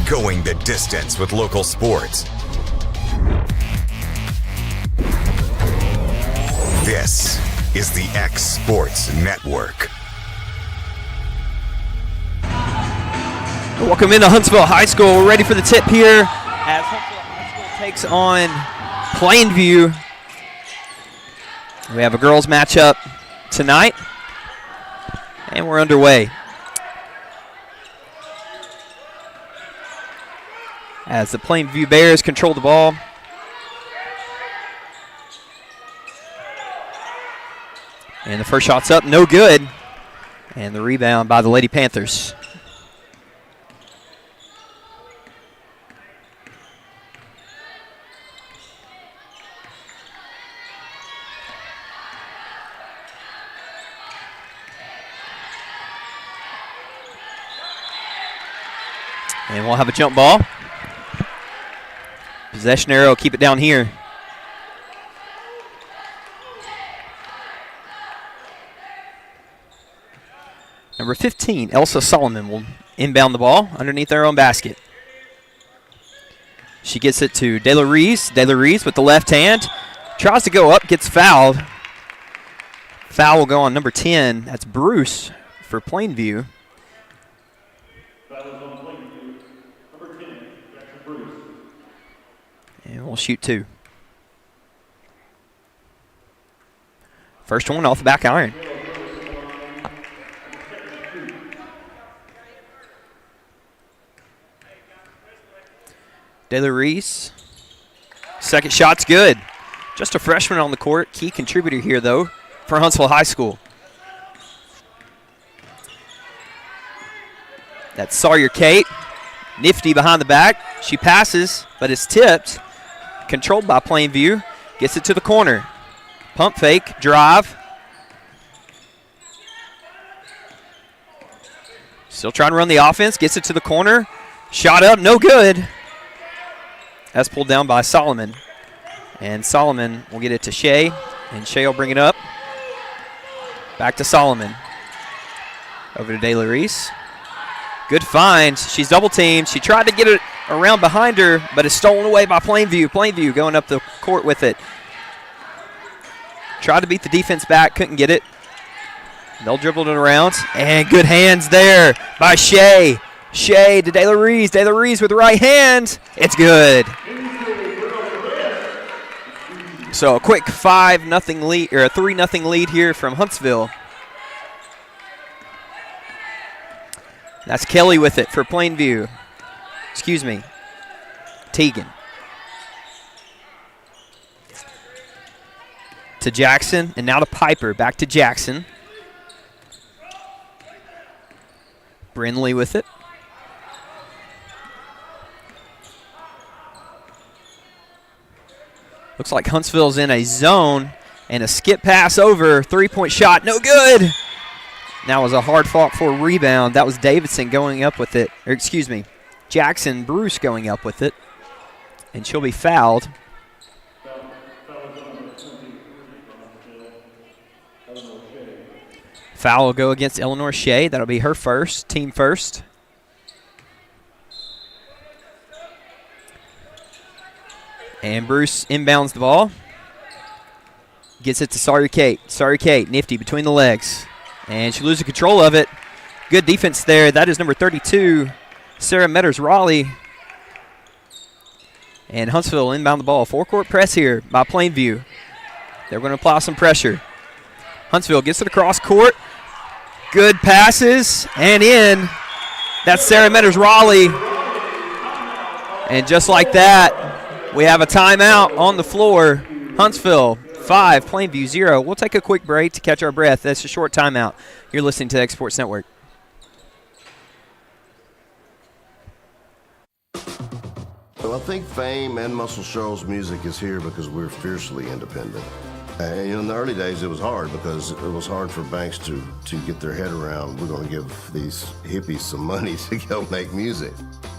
going the distance with local sports. This is the X Sports Network. Welcome into Huntsville High School. We're ready for the tip here as Huntsville High School takes on Plainview. We have a girls matchup tonight, and we're underway. As the Plainview Bears control the ball. And the first shot's up, no good. And the rebound by the Lady Panthers. And we'll have a jump ball. Possession arrow, keep it down here. Number 15, Elsa Solomon will inbound the ball underneath their own basket. She gets it to De La Reese. De La Reese with the left hand. Tries to go up, gets fouled. Foul will go on number 10. That's Bruce for Plainview. And we'll shoot two. First one off the back iron. De La Reese. Second shot's good. Just a freshman on the court. Key contributor here, though, for Huntsville High School. That's Sawyer Kate. Nifty behind the back. She passes, but it's tipped. Controlled by Plainview. Gets it to the corner. Pump fake, drive. Still trying to run the offense. Gets it to the corner. Shot up, no good. That's pulled down by Solomon. And Solomon will get it to Shea. And Shea will bring it up. Back to Solomon. Over to De La Reese. Good find. She's double teamed. She tried to get it around behind her, but it's stolen away by Plainview. Plainview going up the court with it. Tried to beat the defense back, couldn't get it. They'll dribble it around. And good hands there by Shea. Shea to De La Reese. De La Reese with the right hand. It's good. So a quick 5-0 lead, or a 3-0 lead here from Huntsville. That's Kelly with it for Plainview. Excuse me, Teagan. To Jackson, and now to Piper. Back to Jackson. Brindley with it. Looks like Huntsville's in a zone, and a skip pass over. Three-point shot, no good. That was a hard fought for a rebound. That was Davidson going up with it. Or excuse me, Jackson Bruce going up with it. And she'll be fouled. Foul will go against Eleanor Shea. That'll be her first, team first. And Bruce inbounds the ball. Gets it to Sawyer Kate. Sawyer Kate, nifty between the legs. And she loses control of it. Good defense there. That is number 32, Sarah Metters-Raleigh. And Huntsville inbound the ball. Four-court press here by Plainview. They're going to apply some pressure. Huntsville gets it across court. Good passes and in. That's Sarah Metters-Raleigh. And just like that, we have a timeout on the floor. Huntsville 5, Plainview 0. We'll take a quick break to catch our breath. That's a short timeout. You're listening to the X Sports Network. Well, I think Fame and Muscle Shoals music is here because we're fiercely independent. And in the early days, it was hard because it was hard for banks to get their head around, we're going to give these hippies some money to go make music.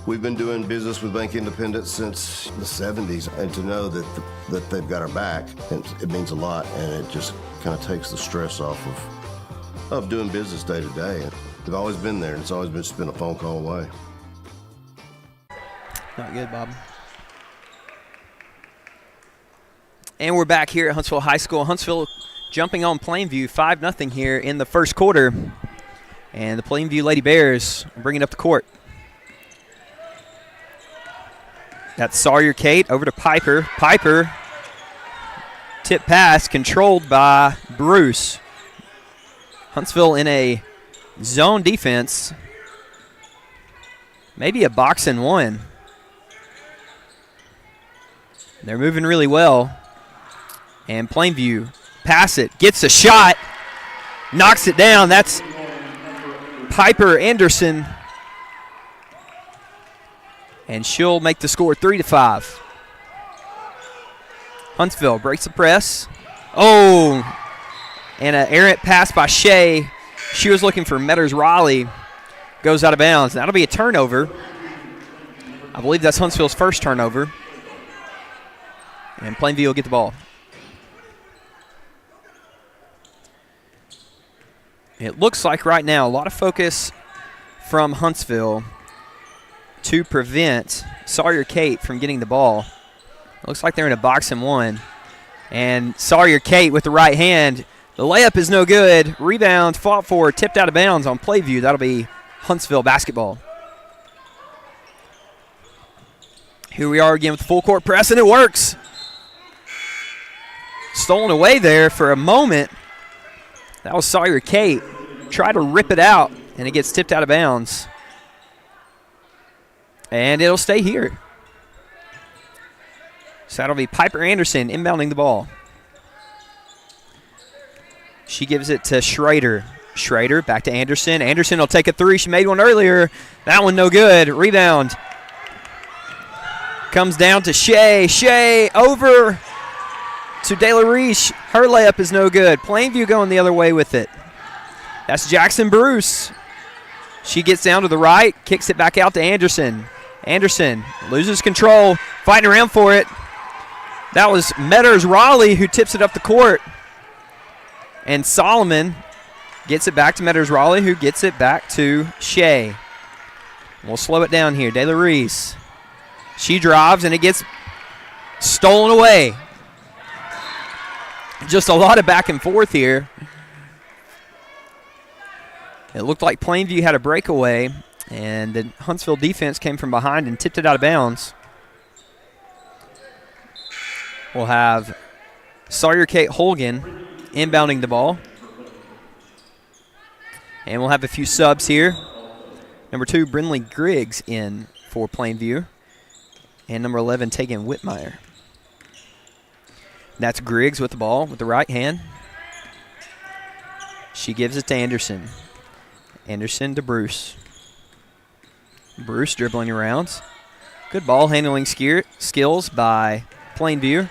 We've been doing business with Bank Independent since the 70s, and to know that they've got our back, it means a lot, and it just kind of takes the stress off of doing business day to day. They've always been there, and it's always been just been a phone call away. Not good, Bob. And we're back here at Huntsville High School. Huntsville jumping on Plainview 5-0 here in the first quarter. And the Plainview Lady Bears are bringing up the court. That's Sawyer Kate over to Piper. Piper, tip pass controlled by Bruce. Huntsville in a zone defense. Maybe a box and one. They're moving really well. And Plainview, pass it, gets a shot, knocks it down. That's Piper Anderson. And she'll make the score 3-5. Huntsville breaks the press. Oh, and an errant pass by Shea. She was looking for Metters Raleigh. Goes out of bounds. That'll be a turnover. I believe that's Huntsville's first turnover. And Plainview will get the ball. It looks like right now a lot of focus from Huntsville to prevent Sawyer Kate from getting the ball. It looks like they're in a box and one. And Sawyer Kate with the right hand. The layup is no good. Rebound, fought for, tipped out of bounds on Plainview. That'll be Huntsville basketball. Here we are again with the full court press, and it works. Stolen away there for a moment. That was Sawyer Kate. Try to rip it out, and it gets tipped out of bounds. And it'll stay here. So that'll be Piper Anderson inbounding the ball. She gives it to Schrader. Schrader back to Anderson. Anderson will take a three. She made one earlier. That one no good. Rebound. Comes down to Shea. Shea over to De La Riche. Her layup is no good. Plainview going the other way with it. That's Jackson Bruce. She gets down to the right, kicks it back out to Anderson. Anderson loses control, fighting around for it. That was Metters Raleigh who tips it up the court. And Solomon gets it back to Metters Raleigh, who gets it back to Shea. We'll slow it down here. De La Riche. She drives, and it gets stolen away. Just a lot of back and forth here. It looked like Plainview had a breakaway, and the Huntsville defense came from behind and tipped it out of bounds. We'll have Sawyer Kate Holgan inbounding the ball. And we'll have a few subs here. Number 2, Brinley Griggs in for Plainview. And number 11, Tegan Whitmire. That's Griggs with the ball with the right hand. She gives it to Anderson. Anderson to Bruce. Bruce dribbling around. Good ball handling skills by Plainview.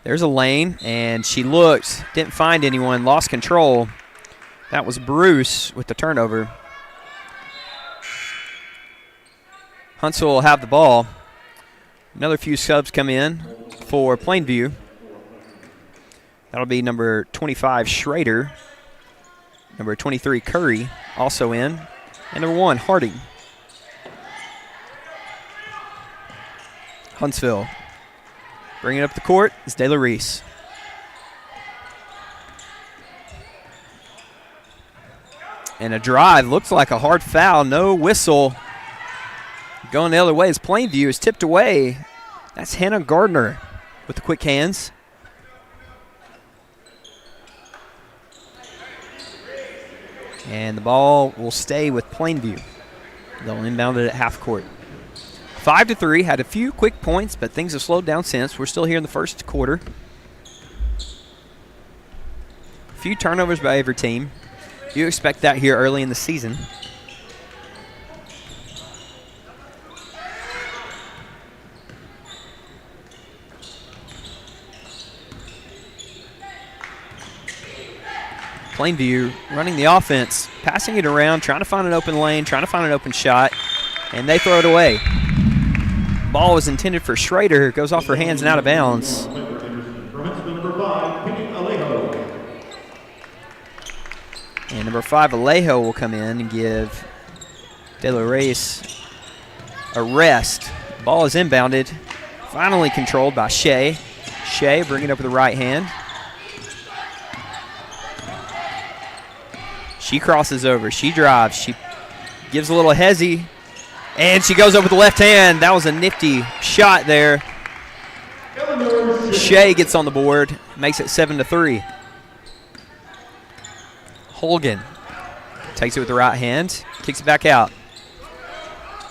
There's a lane, and she looked, didn't find anyone, lost control. That was Bruce with the turnover. Huntsville will have the ball. Another few subs come in for Plainview. That'll be number 25, Schrader. Number 23, Curry, also in. And number 1, Harding. Huntsville bringing it up the court is De La Riche. And a drive, looks like a hard foul, no whistle. Going the other way as Plainview is tipped away. That's Hannah Gardner with the quick hands. And the ball will stay with Plainview. They'll inbound it at half court. 5-3, had a few quick points, but things have slowed down since. We're still here in the first quarter. A few turnovers by every team. You expect that here early in the season. Plainview running the offense, passing it around, trying to find an open lane, trying to find an open shot, and they throw it away. Ball was intended for Schrader, goes off her hands and out of bounds. And number 5, Alejo, will come in and give De La Reyes a rest. Ball is inbounded. Finally controlled by Shea. Shea bringing it up with the right hand. She crosses over. She drives. She gives a little hezzy. And she goes over with the left hand. That was a nifty shot there. Shea gets on the board. Makes it 7-3. Holgan takes it with the right hand. Kicks it back out.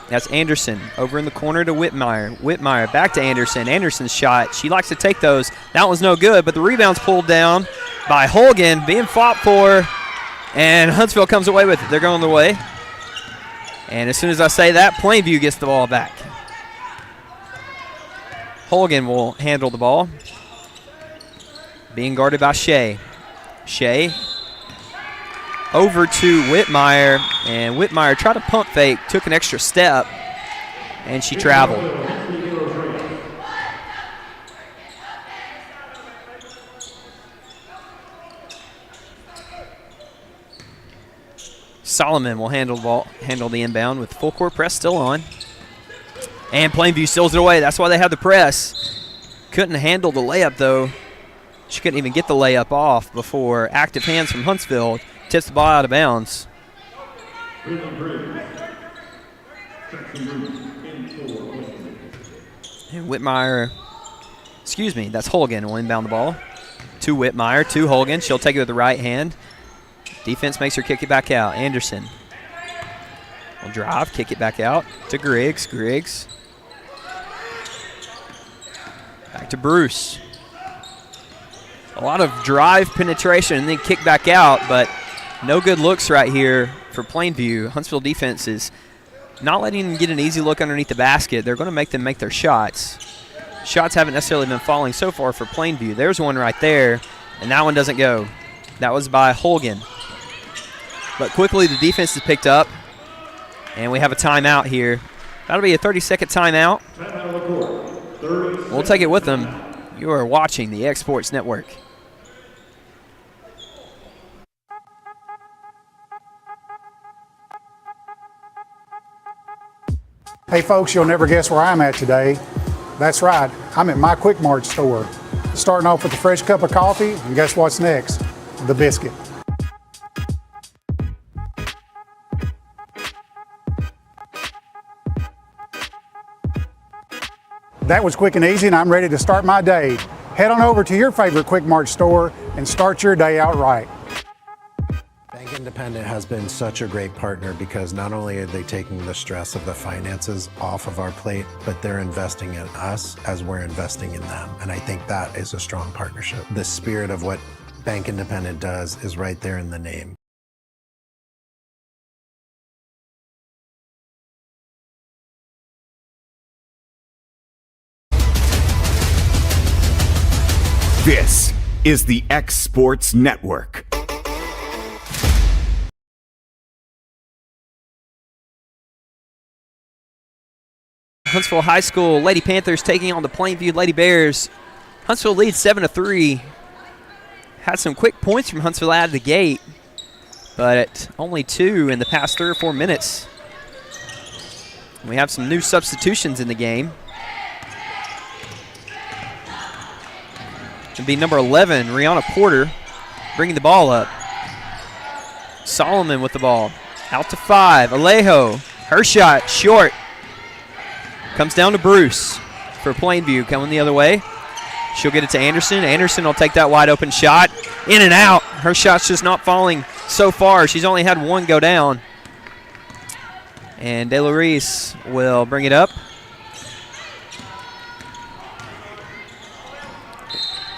That's Anderson over in the corner to Whitmire. Whitmire back to Anderson. Anderson's shot. She likes to take those. That one's no good, but the rebound's pulled down by Holgan, being fought for, and Huntsville comes away with it. They're going their way. And as soon as I say that, Plainview gets the ball back. Holgan will handle the ball. Being guarded by Shea. Shea over to Whitmire, and Whitmire tried to pump fake, took an extra step, and she traveled. Solomon will handle the inbound with full court press still on. And Plainview steals it away. That's why they had the press. Couldn't handle the layup, though. She couldn't even get the layup off before active hands from Huntsville tips the ball out of bounds. And Whitmire, that's Holgan will inbound the ball to Whitmire, to Holgan. She'll take it with the right hand. Defense makes her kick it back out. Anderson will drive, kick it back out to Griggs. Griggs. Back to Bruce. A lot of drive penetration and then kick back out, but no good looks right here for Plainview. Huntsville defense is not letting them get an easy look underneath the basket. They're going to make them make their shots. Shots haven't necessarily been falling so far for Plainview. There's one right there, and that one doesn't go. That was by Holgan. But quickly the defense is picked up, and we have a timeout here. That'll be a 30-second timeout. We'll take it with them. You are watching the X Sports Network. Hey folks, you'll never guess where I'm at today. That's right, I'm at my Quick Mart store. Starting off with a fresh cup of coffee, and guess what's next? The biscuit. That was quick and easy, and I'm ready to start my day. Head on over to your favorite Quick Mart store and start your day out right. Bank Independent has been such a great partner because not only are they taking the stress of the finances off of our plate, but they're investing in us as we're investing in them. And I think that is a strong partnership. The spirit of what Bank Independent does is right there in the name. This is the X Sports Network. Huntsville High School Lady Panthers taking on the Plainview Lady Bears. Huntsville leads 7-3. Had some quick points from Huntsville out of the gate, but only 2 in the past 3 or 4 minutes. We have some new substitutions in the game. It'll be number 11, Rihanna Porter, bringing the ball up. Solomon with the ball. Out to 5, Alejo. Her shot, short. Comes down to Bruce for Plainview, coming the other way. She'll get it to Anderson. Anderson will take that wide open shot. In and out. Her shot's just not falling so far. She's only had one go down. And De La Reyes will bring it up.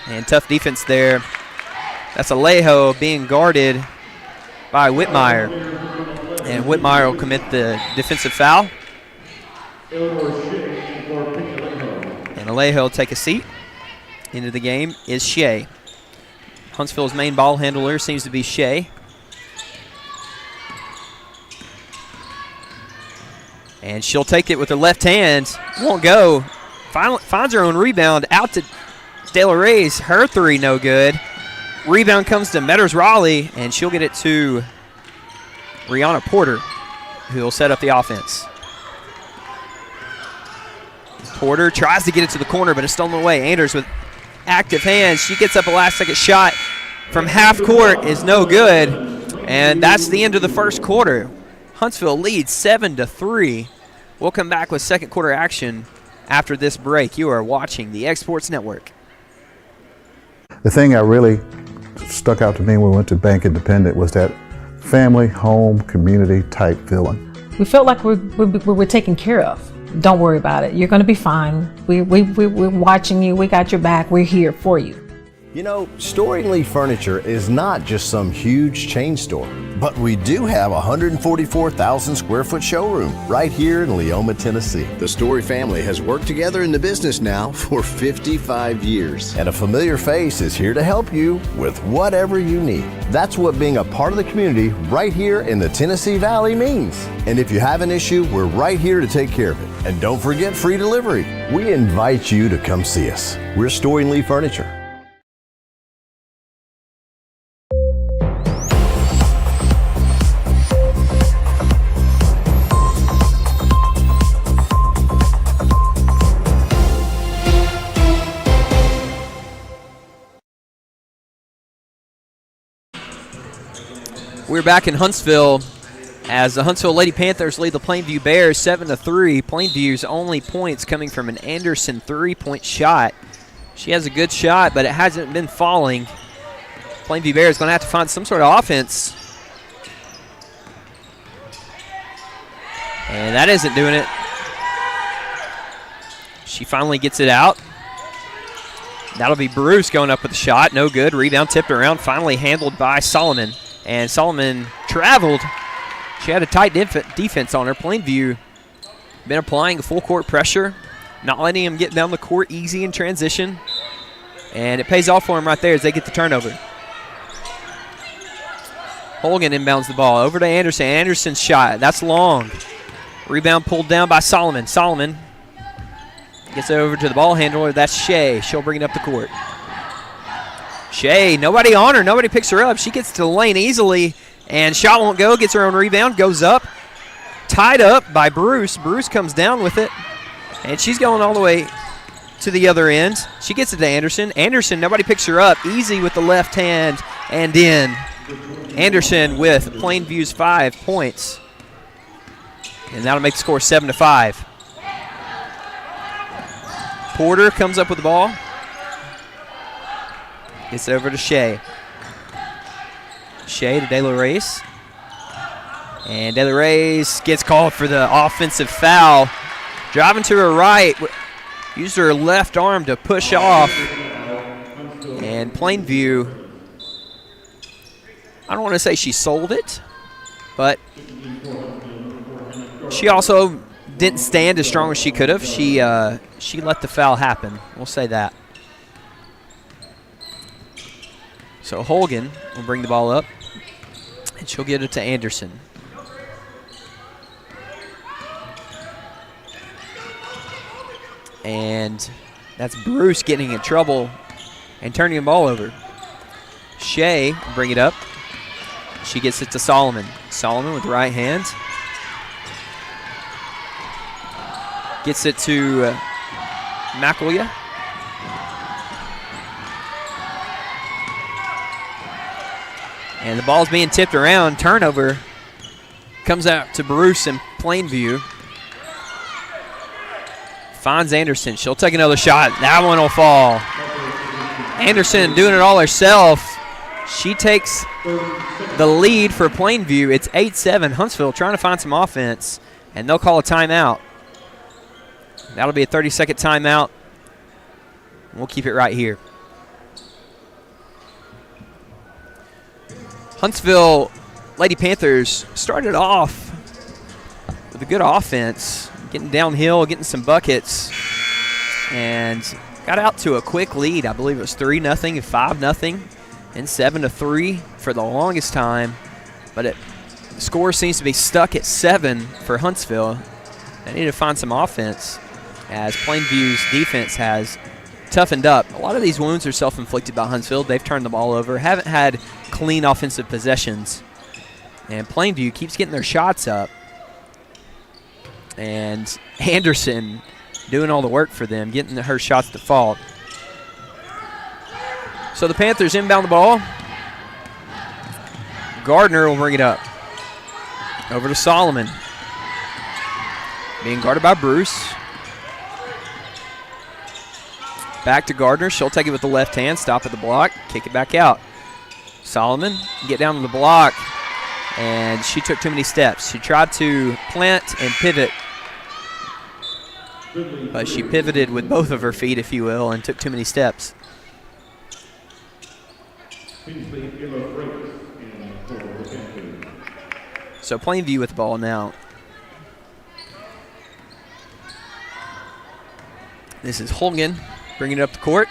And tough defense there. That's Alejo being guarded by Whitmire. And Whitmire will commit the defensive foul. And Alejo will take a seat. Into the game is Shea. Huntsville's main ball handler seems to be Shea. And she'll take it with her left hand. Won't go. Finds her own rebound out to De La Reyes. Her three no good. Rebound comes to Metters Raleigh, and she'll get it to Rihanna Porter, who will set up the offense. Porter tries to get it to the corner, but it's stolen away. Anders with active hands. She gets up a last-second shot from half court, is no good, and that's the end of the first quarter. Huntsville leads 7-3. We'll come back with second quarter action after this break. You are watching the X Sports Network. The thing that really stuck out to me when we went to Bank Independent was that family, home, community type feeling. We felt like we were taken care of. Don't worry about it. You're going to be fine. We're watching you. We got your back. We're here for you. You know, Storing Lee Furniture is not just some huge chain store, but we do have a 144,000 square foot showroom right here in Leoma, Tennessee. The Story family has worked together in the business now for 55 years. And a familiar face is here to help you with whatever you need. That's what being a part of the community right here in the Tennessee Valley means. And if you have an issue, we're right here to take care of it. And don't forget free delivery. We invite you to come see us. We're Storing Lee Furniture. We're back in Huntsville as the Huntsville Lady Panthers lead the Plainview Bears 7-3. Plainview's only points coming from an Anderson three-point shot. She has a good shot, but it hasn't been falling. Plainview Bears going to have to find some sort of offense. And that isn't doing it. She finally gets it out. That'll be Bruce going up with the shot. No good. Rebound tipped around, finally handled by Solomon. And Solomon traveled. She had a tight defense on her. Plainview been applying full court pressure, not letting him get down the court easy in transition. And it pays off for him right there as they get the turnover. Holgan inbounds the ball over to Anderson. Anderson's shot. That's long. Rebound pulled down by Solomon. Solomon gets it over to the ball handler. That's Shea. She'll bring it up the court. Shea, nobody on her. Nobody picks her up. She gets to the lane easily, and shot won't go. Gets her own rebound. Goes up. Tied up by Bruce. Bruce comes down with it, and she's going all the way to the other end. She gets it to Anderson. Anderson, nobody picks her up. Easy with the left hand and in. Anderson with Plainview's 5 points. And that'll make the score 7-5. Porter comes up with the ball. Gets it over to Shea. Shea to De La Reyes. And De La Reyes gets called for the offensive foul. Driving to her right. Used her left arm to push off. And Plainview, I don't want to say she sold it, but she also didn't stand as strong as she could have. She let the foul happen. We'll say that. So Holgan will bring the ball up, and she'll get it to Anderson. And that's Bruce getting in trouble and turning the ball over. Shea will bring it up. She gets it to Solomon. Solomon with the right hand. Gets it to McElya. And the ball's being tipped around. Turnover comes out to Bruce in Plainview. Finds Anderson. She'll take another shot. That one will fall. Anderson doing it all herself. She takes the lead for Plainview. It's 8-7. Huntsville trying to find some offense, and they'll call a timeout. That'll be a 30-second timeout. We'll keep it right here. Huntsville Lady Panthers started off with a good offense, getting downhill, getting some buckets, and got out to a quick lead. I believe it was 3-0, 5-0, and 7-3 for the longest time. But the score seems to be stuck at 7 for Huntsville. They need to find some offense, as Plainview's defense has toughened up. A lot of these wounds are self-inflicted by Huntsville. They've turned the ball over, haven't had clean offensive possessions. And Plainview keeps getting their shots up. And Anderson doing all the work for them, getting her shots to fall. So the Panthers inbound the ball. Gardner will bring it up. Over to Solomon. Being guarded by Bruce. Back to Gardner. She'll take it with the left hand, stop at the block, kick it back out. Solomon, get down to the block, and she took too many steps. She tried to plant and pivot, but she pivoted with both of her feet, if you will, and took too many steps. So Plainview with the ball now. This is Holgan bringing it up the court.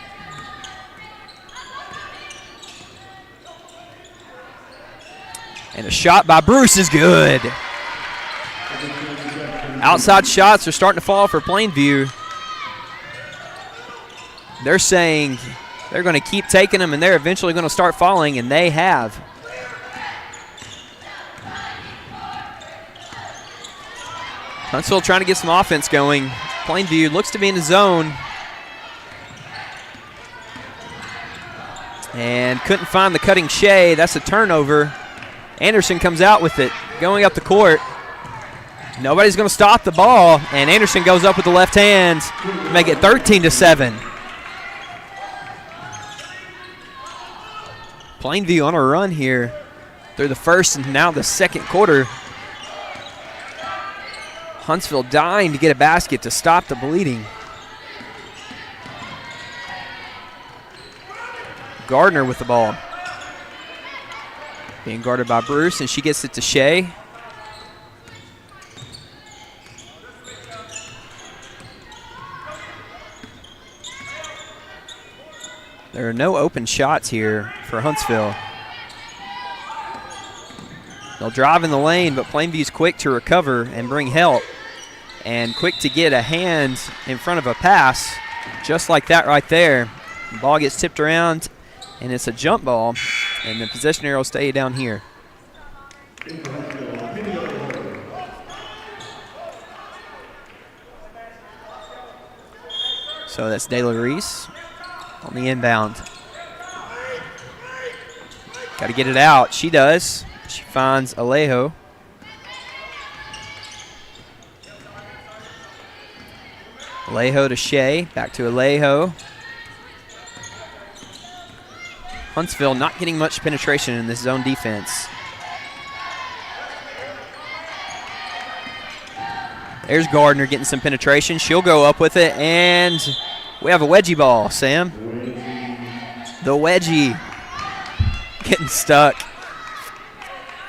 And a shot by Bruce is good. Outside shots are starting to fall for Plainview. They're saying they're going to keep taking them, and they're eventually going to start falling, and they have. Huntsville trying to get some offense going. Plainview looks to be in the zone. And couldn't find the cutting Shea. That's a turnover. Anderson comes out with it, going up the court. Nobody's going to stop the ball, and Anderson goes up with the left hand to make it 13-7. Plainview on a run here through the first and now the second quarter. Huntsville dying to get a basket to stop the bleeding. Gardner with the ball. Being guarded by Bruce, and she gets it to Shea. There are no open shots here for Huntsville. They'll drive in the lane, but Plainview's quick to recover and bring help, and quick to get a hand in front of a pass, just like that right there. The ball gets tipped around, and it's a jump ball, and the possession arrow will stay down here. So that's De La Reese on the inbound. Got to get it out. She does. She finds Alejo. Alejo to Shea. Back to Alejo. Huntsville not getting much penetration in this zone defense. There's Gardner getting some penetration. She'll go up with it, and we have a wedgie ball, Sam. The wedgie getting stuck.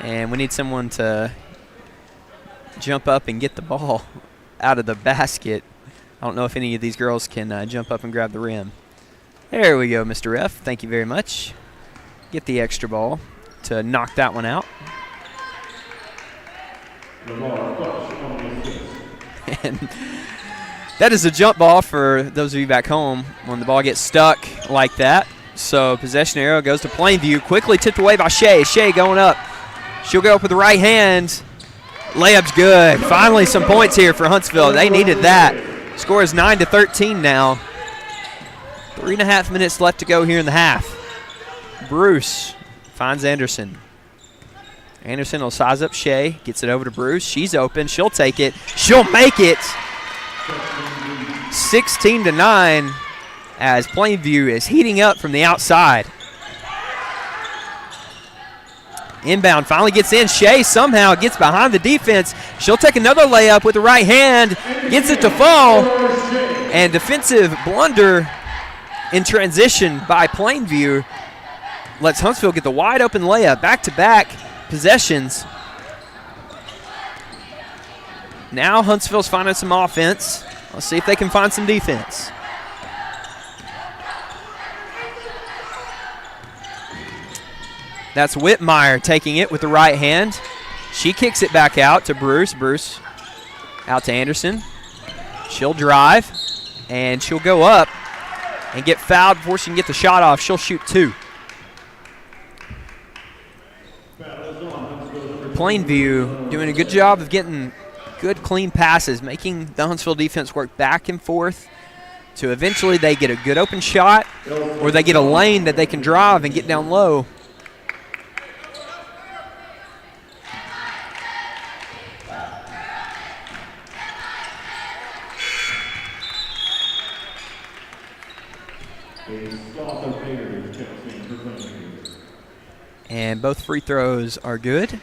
And we need someone to jump up and get the ball out of the basket. I don't know if any of these girls can jump up and grab the rim. There we go, Mr. Ref. Thank you very much. Get the extra ball to knock that one out. And that is a jump ball for those of you back home when the ball gets stuck like that. So possession arrow goes to Plainview. Quickly tipped away by Shea. Shea going up. She'll go up with the right hand. Layup's good. Finally some points here for Huntsville. They needed that. Score is 9-13 now. 3.5 minutes left to go here in the half. Bruce finds Anderson. Anderson will size up Shea. Gets it over to Bruce. She's open. She'll take it. She'll make it. 16-9 as Plainview is heating up from the outside. Inbound finally gets in. Shea somehow gets behind the defense. She'll take another layup with the right hand. Gets it to fall. And defensive blunder in transition by Plainview lets Huntsville get the wide open layup. Back-to-back possessions. Now Huntsville's finding some offense. Let's see if they can find some defense. That's Whitmire taking it with the right hand. She kicks it back out to Bruce. Bruce out to Anderson. She'll drive, and she'll go up and get fouled before she can get the shot off. She'll shoot 2. Plainview doing a good job of getting good, clean passes, making the Huntsville defense work back and forth to eventually they get a good open shot or they get a lane that they can drive and get down low. And both free throws are good.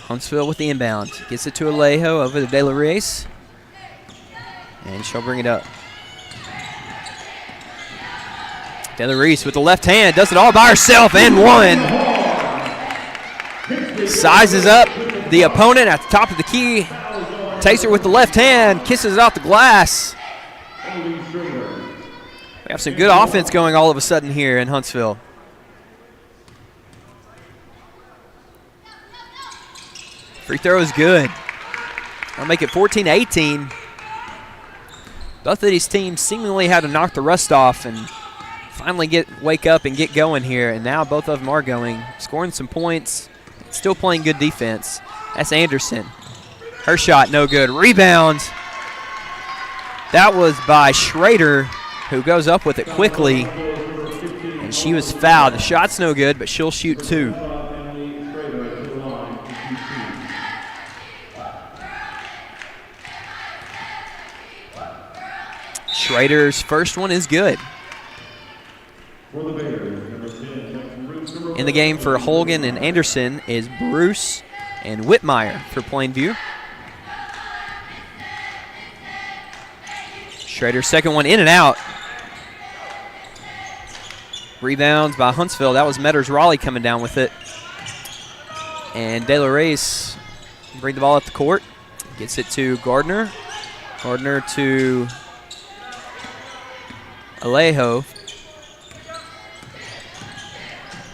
Huntsville with the inbound. Gets it to Alejo over to De La Reyes. And she'll bring it up. De La Reyes with the left hand. Does it all by herself and one. Sizes up the opponent at the top of the key. Takes her with the left hand. Kisses it off the glass. We have some good offense going all of a sudden here in Huntsville. Free throw is good. I'll make it 14-18. Both of these teams seemingly had to knock the rust off and finally wake up and get going here. And now both of them are going, scoring some points, still playing good defense. That's Anderson. Her shot, no good. Rebound. That was by Schrader, who goes up with it quickly. And she was fouled. The shot's no good, but she'll shoot 2. Schrader's first one is good. In the game for Holgan and Anderson is Bruce and Whitmire for Plainview. Schrader's second one in and out. Rebounds by Huntsville. That was Metters Raleigh coming down with it. And De La Reyes bring the ball up the court. Gets it to Gardner. Gardner to Alejo.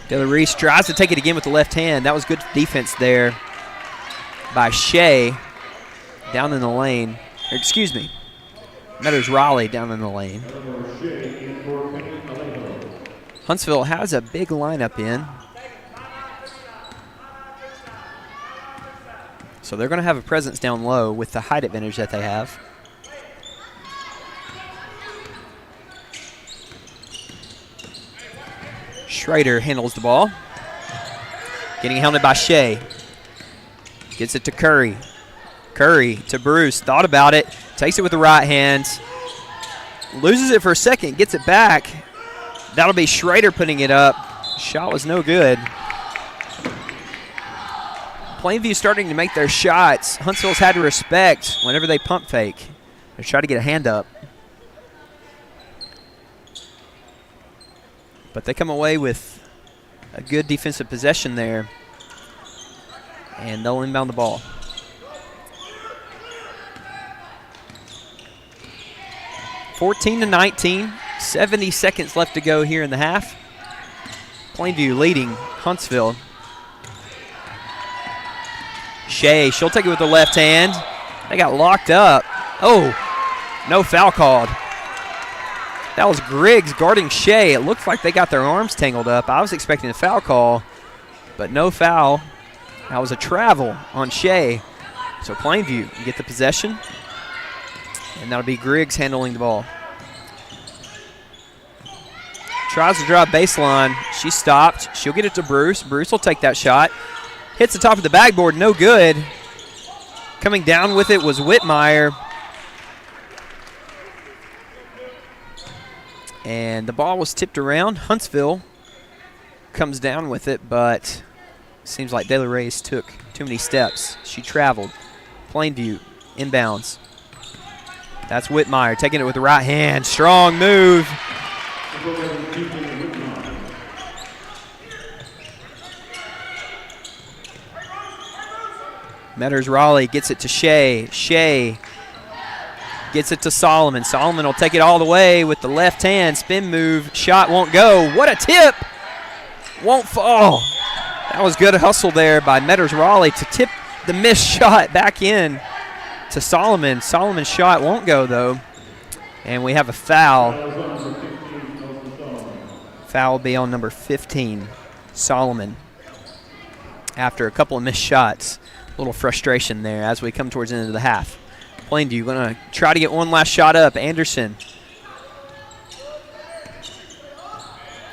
De La Reyes tries to take it again with the left hand. That was good defense there by Shea down in the lane. Or excuse me, Metters Raleigh down in the lane. Huntsville has a big lineup in. So they're going to have a presence down low with the height advantage that they have. Schrader handles the ball. Getting hounded by Shea. Gets it to Curry. Curry to Bruce. Thought about it. Takes it with the right hand. Loses it for a second. Gets it back. That'll be Schrader putting it up. Shot was no good. Plainview starting to make their shots. Huntsville's had to respect whenever they pump fake. They try to get a hand up. But they come away with a good defensive possession there. And they'll inbound the ball. (14-19). 70 seconds left to go here in the half. Plainview leading Huntsville. Shea, she'll take it with the left hand. They got locked up. Oh, no foul called. That was Griggs guarding Shea. It looked like they got their arms tangled up. I was expecting a foul call, but no foul. That was a travel on Shea. So Plainview get the possession, and that'll be Griggs handling the ball. Tries to drive baseline. She stopped. She'll get it to Bruce. Bruce will take that shot. Hits the top of the backboard. No good. Coming down with it was Whitmire. And the ball was tipped around. Huntsville comes down with it, but seems like De La Reyes took too many steps. She traveled. Plainview inbounds. That's Whitmire taking it with the right hand. Strong move. Metters Raleigh gets it to Shea. Shea gets it to Solomon. Solomon will take it all the way with the left hand. Spin move. Shot won't go. What a tip. Won't fall. That was good hustle there by Metters Raleigh to tip the missed shot back in. to Solomon. Solomon's shot won't go, though. And we have a foul. Foul will be on number 15, Solomon. After a couple of missed shots. A little frustration there as we come towards the end of the half. Plainview going to try to get one last shot up. Anderson.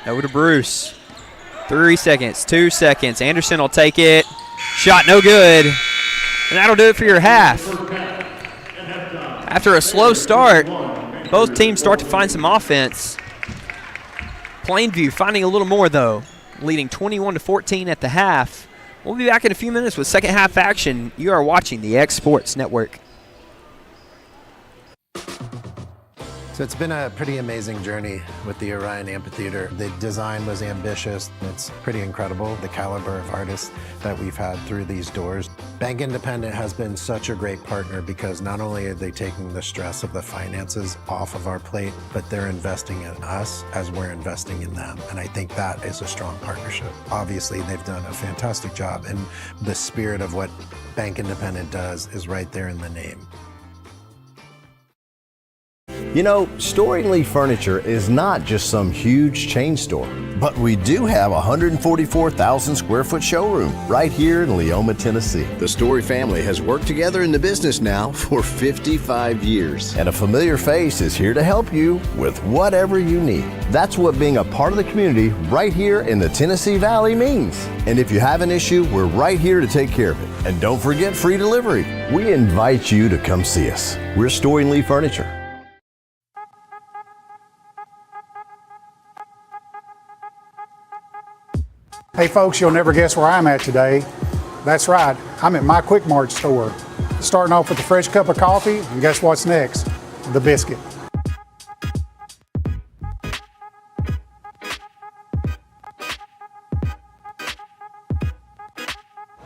Over to Bruce. 3 seconds, 2 seconds. Anderson will take it. Shot no good. And that'll do it for your half. After a slow start, both teams start to find some offense. Plainview finding a little more, though, leading 21-14 at the half. We'll be back in a few minutes with second half action. You are watching the X Sports Network. So it's been a pretty amazing journey with the Orion Amphitheater. The design was ambitious. It's pretty incredible, the caliber of artists that we've had through these doors. Bank Independent has been such a great partner because not only are they taking the stress of the finances off of our plate, but they're investing in us as we're investing in them. And I think that is a strong partnership. Obviously, they've done a fantastic job, and the spirit of what Bank Independent does is right there in the name. You know, Storing Lee Furniture is not just some huge chain store, but we do have a 144,000 square foot showroom right here in Leoma, Tennessee. The Story family has worked together in the business now for 55 years. And a familiar face is here to help you with whatever you need. That's what being a part of the community right here in the Tennessee Valley means. And if you have an issue, we're right here to take care of it. And don't forget free delivery. We invite you to come see us. We're Storing Lee Furniture. Hey folks, you'll never guess where I'm at today. That's right, I'm at my Quick Mart store. Starting off with a fresh cup of coffee, and guess what's next? The biscuit.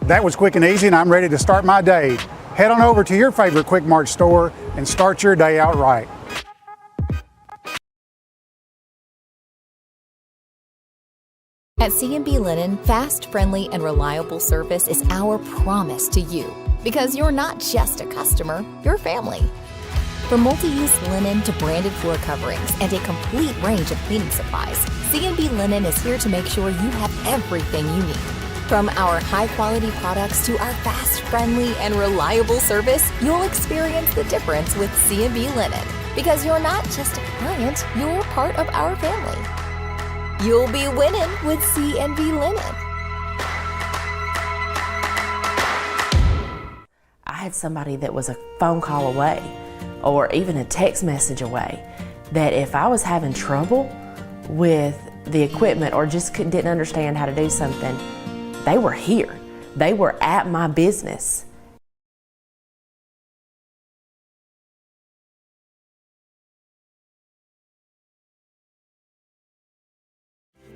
That was quick and easy, and I'm ready to start my day. Head on over to your favorite Quick Mart store and start your day out right. At C&B Linen, fast, friendly, and reliable service is our promise to you. Because you're not just a customer, you're family. From multi-use linen to branded floor coverings and a complete range of cleaning supplies, C&B Linen is here to make sure you have everything you need. From our high-quality products to our fast, friendly, and reliable service, you'll experience the difference with C&B Linen. Because you're not just a client, you're part of our family. You'll be winning with C&B Linen. I had somebody that was a phone call away or even a text message away that if I was having trouble with the equipment or just didn't understand how to do something, they were here. They were at my business.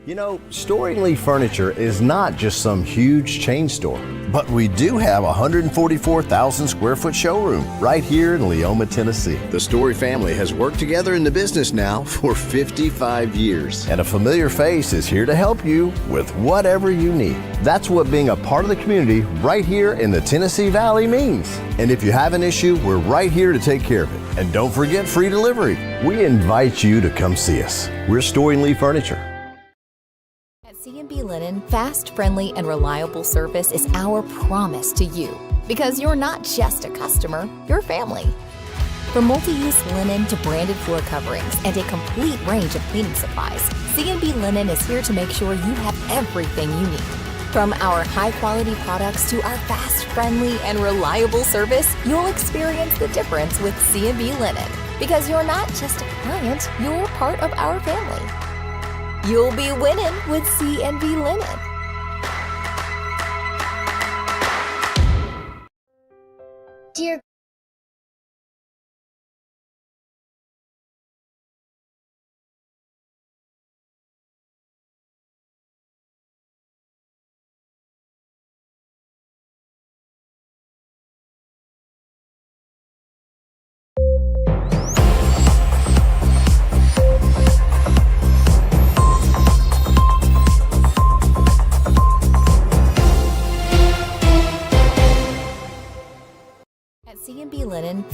You know, Storing Lee Furniture is not just some huge chain store, but we do have a 144,000 square foot showroom right here in Leoma, Tennessee. The Story family has worked together in the business now for 55 years. And a familiar face is here to help you with whatever you need. That's what being a part of the community right here in the Tennessee Valley means. And if you have an issue, we're right here to take care of it. And don't forget free delivery. We invite you to come see us. We're Storing Lee Furniture. C&B Linen, fast, friendly, and reliable service is our promise to you. Because you're not just a customer, you're family. From multi-use linen to branded floor coverings and a complete range of cleaning supplies, C&B Linen is here to make sure you have everything you need. From our high-quality products to our fast, friendly, and reliable service, you'll experience the difference with C&B Linen. Because you're not just a client, you're part of our family. You'll be winning with C&B Linen. Dear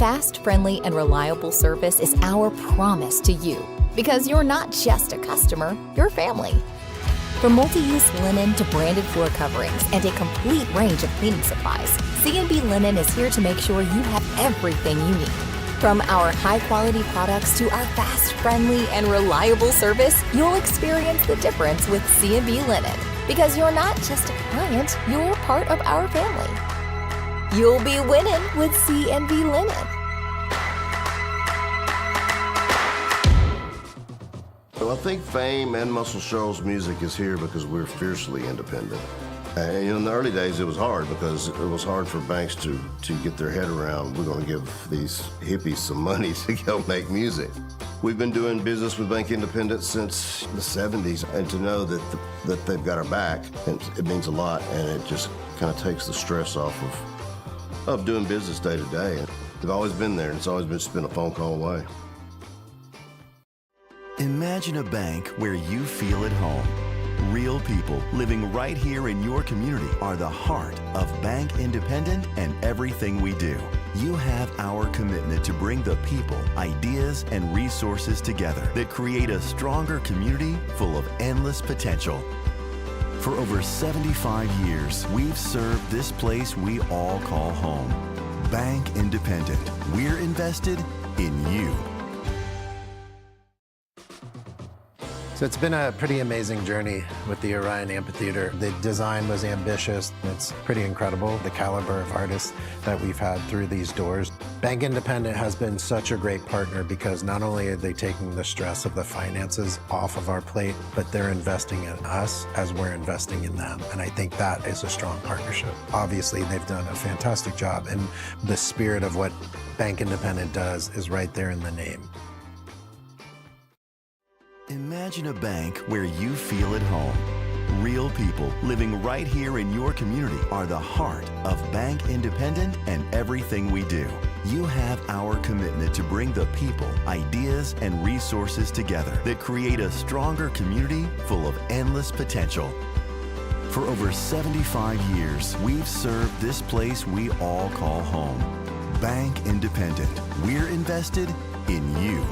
Fast, friendly, and reliable service is our promise to you because you're not just a customer, you're family. From multi-use linen to branded floor coverings and a complete range of cleaning supplies, C&B Linen is here to make sure you have everything you need. From our high-quality products to our fast, friendly, and reliable service, you'll experience the difference with C&B Linen because you're not just a client, you're part of our family. You'll be winning with C&B Linen. Well, I think Fame and Muscle Shoals music is here because we're fiercely independent. And in the early days, it was hard because it was hard for banks to get their head around, we're going to give these hippies some money to go make music. We've been doing business with Bank Independent since the 70s, and to know that they've got our back, it means a lot, and it just kind of takes the stress off of doing business day to day. They've always been there, and it's always been just been a phone call away. Imagine a bank where you feel at home. Real people living right here in your community are the heart of Bank Independent and everything we do. You have our commitment to bring the people, ideas, and resources together that create a stronger community full of endless potential. For over 75 years, we've served this place we all call home. Bank Independent. We're invested in you. So it's been a pretty amazing journey with the Orion Amphitheater. The design was ambitious. It's pretty incredible, the caliber of artists that we've had through these doors. Bank Independent has been such a great partner because not only are they taking the stress of the finances off of our plate, but they're investing in us as we're investing in them. And I think that is a strong partnership. Obviously, they've done a fantastic job, and the spirit of what Bank Independent does is right there in the name. Imagine a bank where you feel at home. Real people living right here in your community are the heart of Bank Independent and everything we do. You have our commitment to bring the people, ideas, and resources together that create a stronger community full of endless potential. For over 75 years, we've served this place we all call home. Bank Independent. We're invested in you.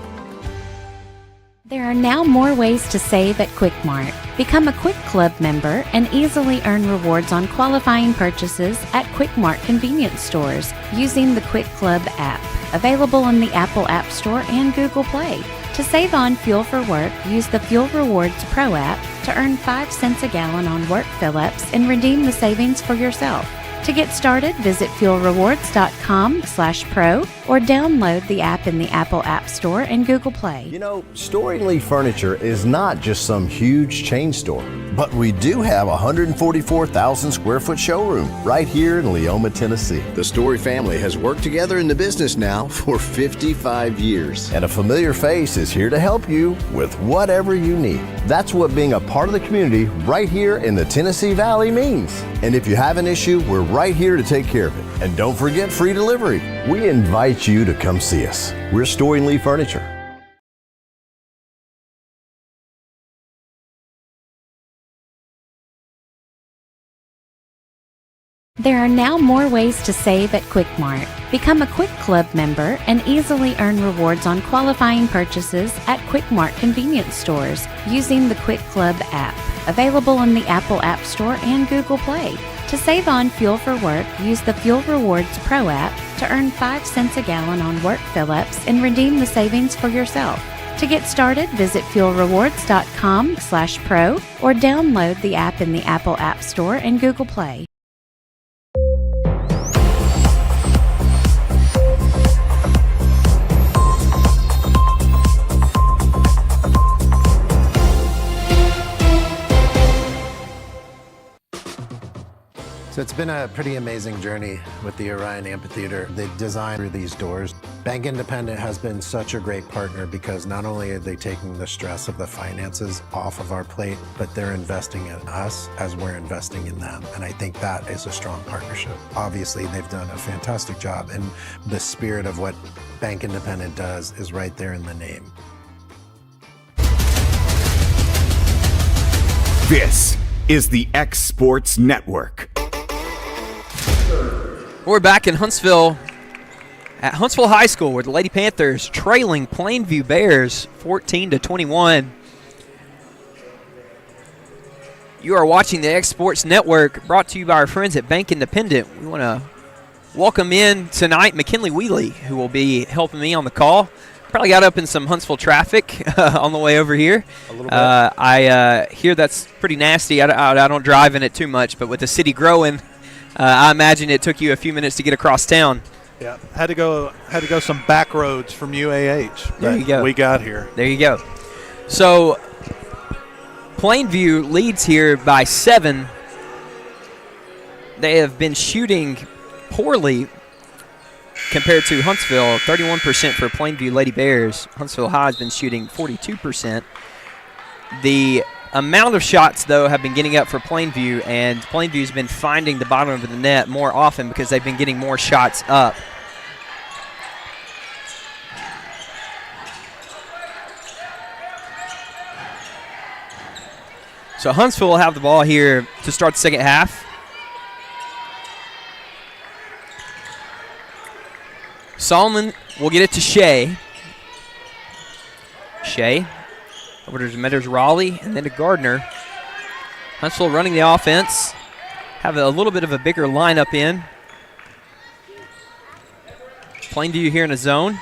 There are now more ways to save at Quick Mart. Become a Quick Club member and easily earn rewards on qualifying purchases at Quick Mart convenience stores using the Quick Club app, available on the Apple App Store and Google Play. To save on fuel for work, use the Fuel Rewards Pro app to earn 5 cents a gallon on work fill-ups and redeem the savings for yourself. To get started, visit fuelrewards.com/pro or download the app in the Apple App Store and Google Play. You know, Storing Lee Furniture is not just some huge chain store, but we do have a 144,000 square foot showroom right here in Leoma, Tennessee. The Story family has worked together in the business now for 55 years. And a familiar face is here to help you with whatever you need. That's what being a part of the community right here in the Tennessee Valley means. And if you have an issue, we're right here to take care of it. And don't forget free delivery. We invite you to come see us. We're Storing Lee Furniture. There are now more ways to save at Quick Mart. Become a Quick Club member and easily earn rewards on qualifying purchases at Quick Mart convenience stores using the Quick Club app, available on the Apple App Store and Google Play. To save on fuel for work, use the Fuel Rewards Pro app to earn 5 cents a gallon on work fill-ups and redeem the savings for yourself. To get started, visit fuelrewards.com/pro or download the app in the Apple App Store and Google Play. So it's been a pretty amazing journey with the Orion Amphitheater. The design of these doors. Bank Independent has been such a great partner because not only are they taking the stress of the finances off of our plate, but they're investing in us as we're investing in them. And I think that is a strong partnership. Obviously, they've done a fantastic job, and the spirit of what Bank Independent does is right there in the name. This is the X Sports Network. We're back in Huntsville at Huntsville High School, where the Lady Panthers trailing Plainview Bears 14-21. You are watching the X Sports Network, brought to you by our friends at Bank Independent. We want to welcome in tonight McKinley Wheatley, who will be helping me on the call. Probably got up in some Huntsville traffic on the way over here. A little bit. I hear that's pretty nasty. I don't drive in it too much, but with the city growing, I imagine it took you a few minutes to get across town. Yeah, had to go some back roads from UAH. There you go. We got here. There you go. So Plainview leads here by 7. They have been shooting poorly compared to Huntsville. 31% for Plainview Lady Bears. Huntsville High has been shooting 42%. The amount of shots, though, have been getting up for Plainview, and Plainview's been finding the bottom of the net more often because they've been getting more shots up. So Huntsville will have the ball here to start the second half. Solomon will get it to Shea. Shea over to Meadows Raleigh and then to Gardner. Huntsville running the offense. Have a little bit of a bigger lineup in. Plainview here in a zone.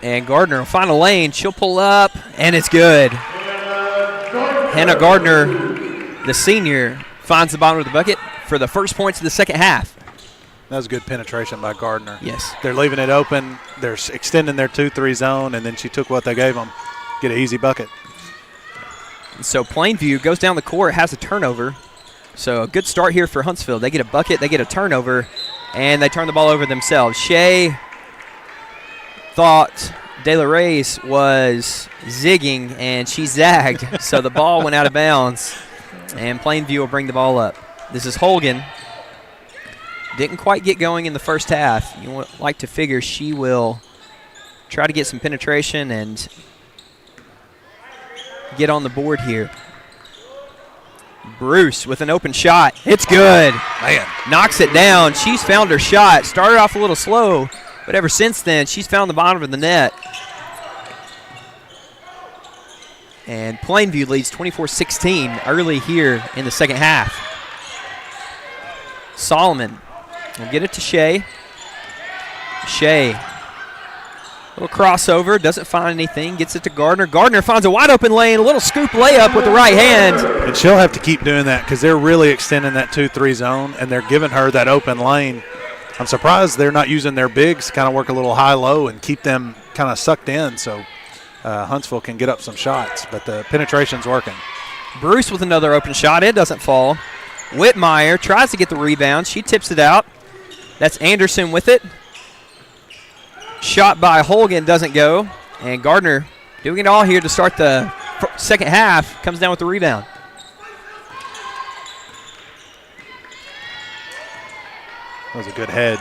And Gardner will find a lane. She'll pull up, and it's good. Hannah Gardner, the senior, finds the bottom of the bucket for the first points of the second half. That was good penetration by Gardner. Yes. They're leaving it open. They're extending their 2-3 zone, and then she took what they gave them. Get an easy bucket. So Plainview goes down the court, has a turnover. So a good start here for Huntsville. They get a bucket, they get a turnover, and they turn the ball over themselves. Shea thought De La Reyes was zigging, and she zagged. So the ball went out of bounds, and Plainview will bring the ball up. This is Holgan. Didn't quite get going in the first half. You would like to figure she will try to get some penetration and get on the board here. Bruce with an open shot. It's good. Man. Knocks it down. She's found her shot. Started off a little slow, but ever since then, she's found the bottom of the net. And Plainview leads 24-16 early here in the second half. Solomon will get it to Shea. Shea, little crossover, doesn't find anything, gets it to Gardner. Gardner finds a wide open lane, a little scoop layup with the right hand. And she'll have to keep doing that because they're really extending that 2-3 zone, and they're giving her that open lane. I'm surprised they're not using their bigs to kind of work a little high-low and keep them kind of sucked in so Huntsville can get up some shots, but the penetration's working. Bruce with another open shot. It doesn't fall. Whitmire tries to get the rebound. She tips it out. That's Anderson with it. Shot by Holgan doesn't go. And Gardner doing it all here to start the second half. Comes down with the rebound. That was a good hedge.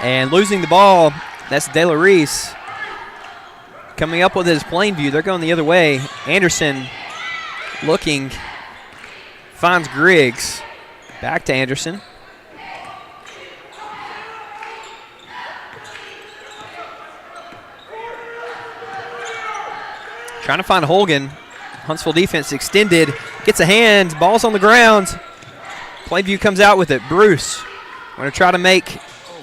And losing the ball, that's De La Reese. Coming up with his Plainview. They're going the other way. Anderson looking, finds Griggs. Back to Anderson. Trying to find Holgan. Huntsville defense extended. Gets a hand. Ball's on the ground. Plainview comes out with it. Bruce going to try to make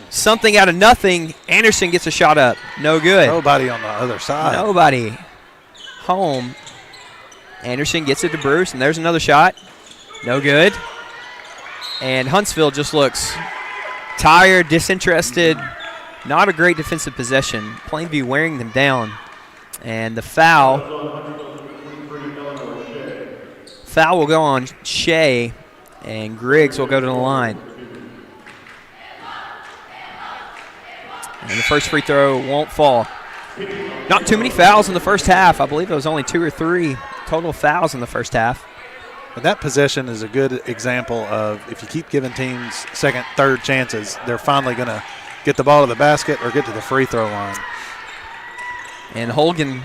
something out of nothing. Anderson gets a shot up. No good. Nobody on the other side. Nobody. Home. Anderson gets it to Bruce, and there's another shot. No good. And Huntsville just looks tired, disinterested. Not a great defensive possession. Plainview wearing them down. And the foul will go on Shea, and Griggs will go to the line. And the first free throw won't fall. Not too many fouls in the first half. I believe it was only 2 or 3 total fouls in the first half. But that possession is a good example of if you keep giving teams second, third chances, they're finally going to get the ball to the basket or get to the free throw line. And Holgan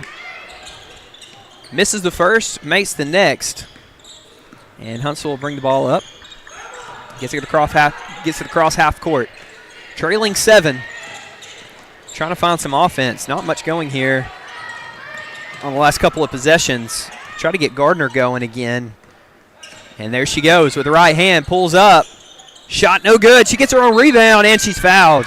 misses the first, makes the next. And Huntsville will bring the ball up. Gets it across half court. Trailing 7. Trying to find some offense. Not much going here on the last couple of possessions. Try to get Gardner going again. And there she goes with the right hand. Pulls up. Shot no good. She gets her own rebound, and she's fouled.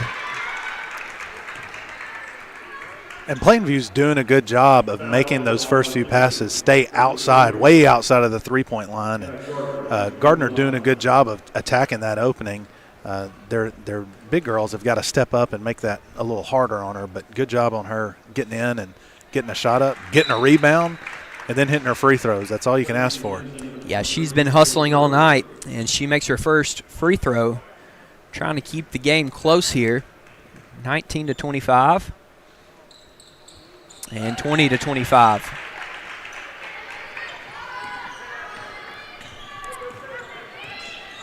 And Plainview's doing a good job of making those first few passes stay outside, way outside of the three-point line. And Gardner doing a good job of attacking that opening. Their big girls have got to step up and make that a little harder on her, but good job on her getting in and getting a shot up, getting a rebound, and then hitting her free throws. That's all you can ask for. Yeah, she's been hustling all night, and she makes her first free throw, trying to keep the game close here. 19-25 and 20-25.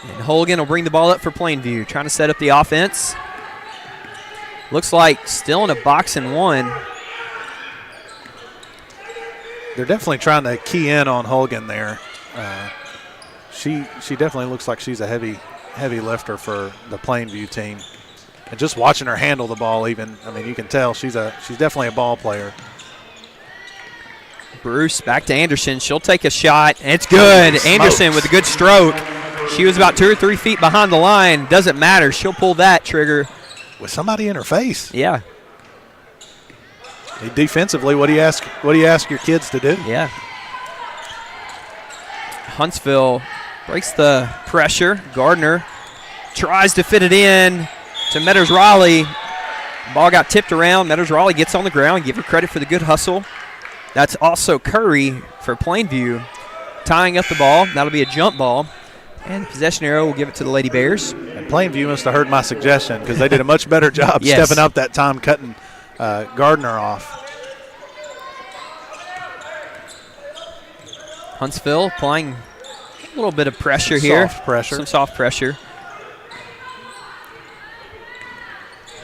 And Holgan will bring the ball up for Plainview, trying to set up the offense. Looks like still in a box and one. They're definitely trying to key in on Holgan there. She definitely looks like she's a heavy lifter for the Plainview team. And just watching her handle the ball even, I mean, you can tell she's definitely a ball player. Bruce back to Anderson. She'll take a shot, and it's good. Anderson with a good stroke. She was about 2 or 3 feet behind the line. Doesn't matter. She'll pull that trigger. With somebody in her face. Yeah. Defensively, what do you ask your kids to do? Yeah. Huntsville breaks the pressure. Gardner tries to fit it in to Metters-Riley. Ball got tipped around. Metters-Riley gets on the ground. Give her credit for the good hustle. That's also Curry for Plainview tying up the ball. That'll be a jump ball. And the possession arrow will give it to the Lady Bears. And Plainview must have heard my suggestion because they did a much better job stepping up that time, cutting Gardner off. Huntsville applying a little bit of pressure here. Soft pressure. Some soft pressure.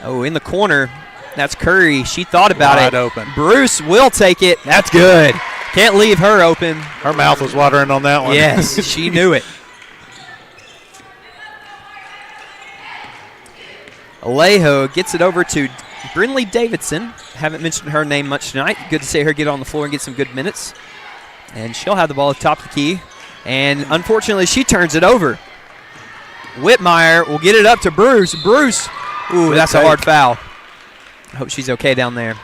Oh, in the corner. That's Curry. She thought about Wide it. Open. Bruce will take it. That's good. Can't leave her open. Her mouth was watering on that one. Yes, she knew it. Alejo gets it over to Brinley Davidson. Haven't mentioned her name much tonight. Good to see her get on the floor and get some good minutes. And she'll have the ball at the top of the key. And unfortunately, she turns it over. Whitmire will get it up to Bruce. Bruce. Ooh, that's a hard foul. I hope she's okay down there.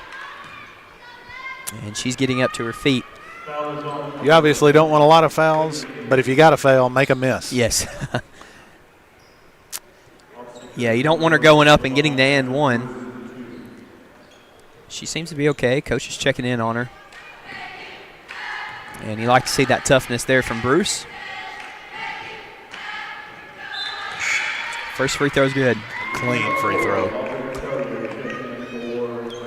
And she's getting up to her feet. You obviously don't want a lot of fouls, but if you got to foul, make a miss. Yes. Yeah, you don't want her going up and getting the and one. She seems to be okay. Coach is checking in on her. And you like to see that toughness there from Bruce. First free throw's good. Clean free throw.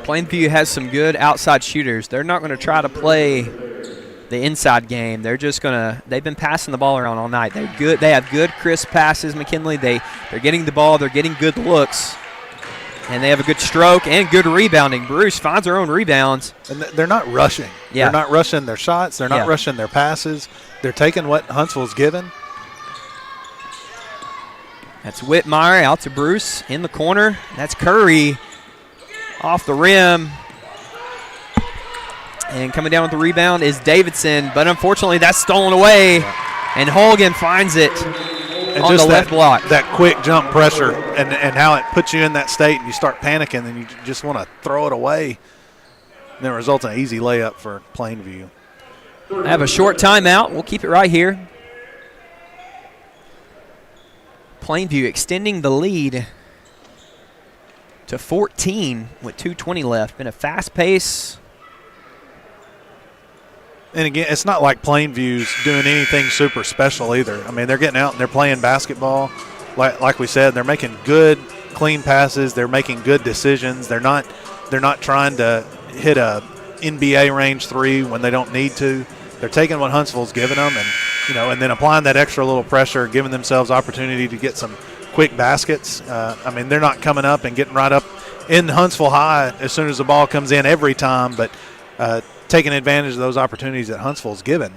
Plainview has some good outside shooters. They're not going to try to play the inside game. They're just going to – they've been passing the ball around all night. They're good. They have good, crisp passes, McKinley. They're getting the ball. They're getting good looks. And they have a good stroke and good rebounding. Bruce finds her own rebounds. And they're not rushing. Yeah. They're not rushing their shots. They're not rushing their passes. They're taking what Huntsville's given. That's Whitmire out to Bruce in the corner. That's Curry off the rim. And coming down with the rebound is Davidson, but unfortunately that's stolen away, and Holgan finds it on the left block. That quick jump pressure and how it puts you in that state, and you start panicking, and you just want to throw it away. And then it results in an easy layup for Plainview. I have a short timeout. We'll keep it right here. Plainview extending the lead to 14 with 2:20 left. Been a fast pace. And again, it's not like Plainview's doing anything super special either. I mean, they're getting out and they're playing basketball. Like we said, they're making good, clean passes. They're making good decisions. They're not trying to hit a NBA range three when they don't need to. They're taking what Huntsville's giving them, and then applying that extra little pressure, giving themselves opportunity to get some quick baskets. I mean, they're not coming up and getting right up in Huntsville high as soon as the ball comes in every time, but taking advantage of those opportunities that Huntsville's given.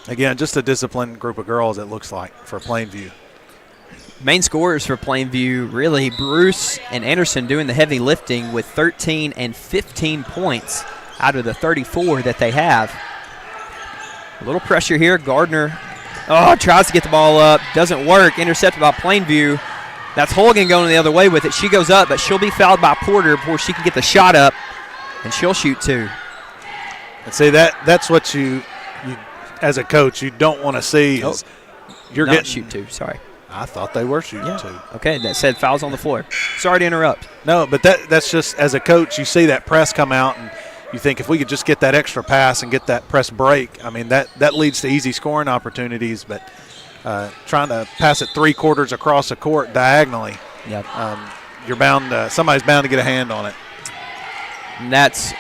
Again, just a disciplined group of girls, it looks like, for Plainview. Main scorers for Plainview, really, Bruce and Anderson doing the heavy lifting with 13 and 15 points out of the 34 that they have. A little pressure here. Gardner, tries to get the ball up. Doesn't work. Intercepted by Plainview. That's Holgan going the other way with it. She goes up, but she'll be fouled by Porter before she can get the shot up, and she'll shoot two. And see, that's what you as a coach, you don't want to see is you're Not getting shoot two, sorry. I thought they were shooting two. Okay, that said fouls on the floor. Sorry to interrupt. No, but that's just, as a coach, you see that press come out, and you think if we could just get that extra pass and get that press break, I mean, that leads to easy scoring opportunities, but trying to pass it 3/4 across the court diagonally, yep. Somebody's bound to get a hand on it. And that's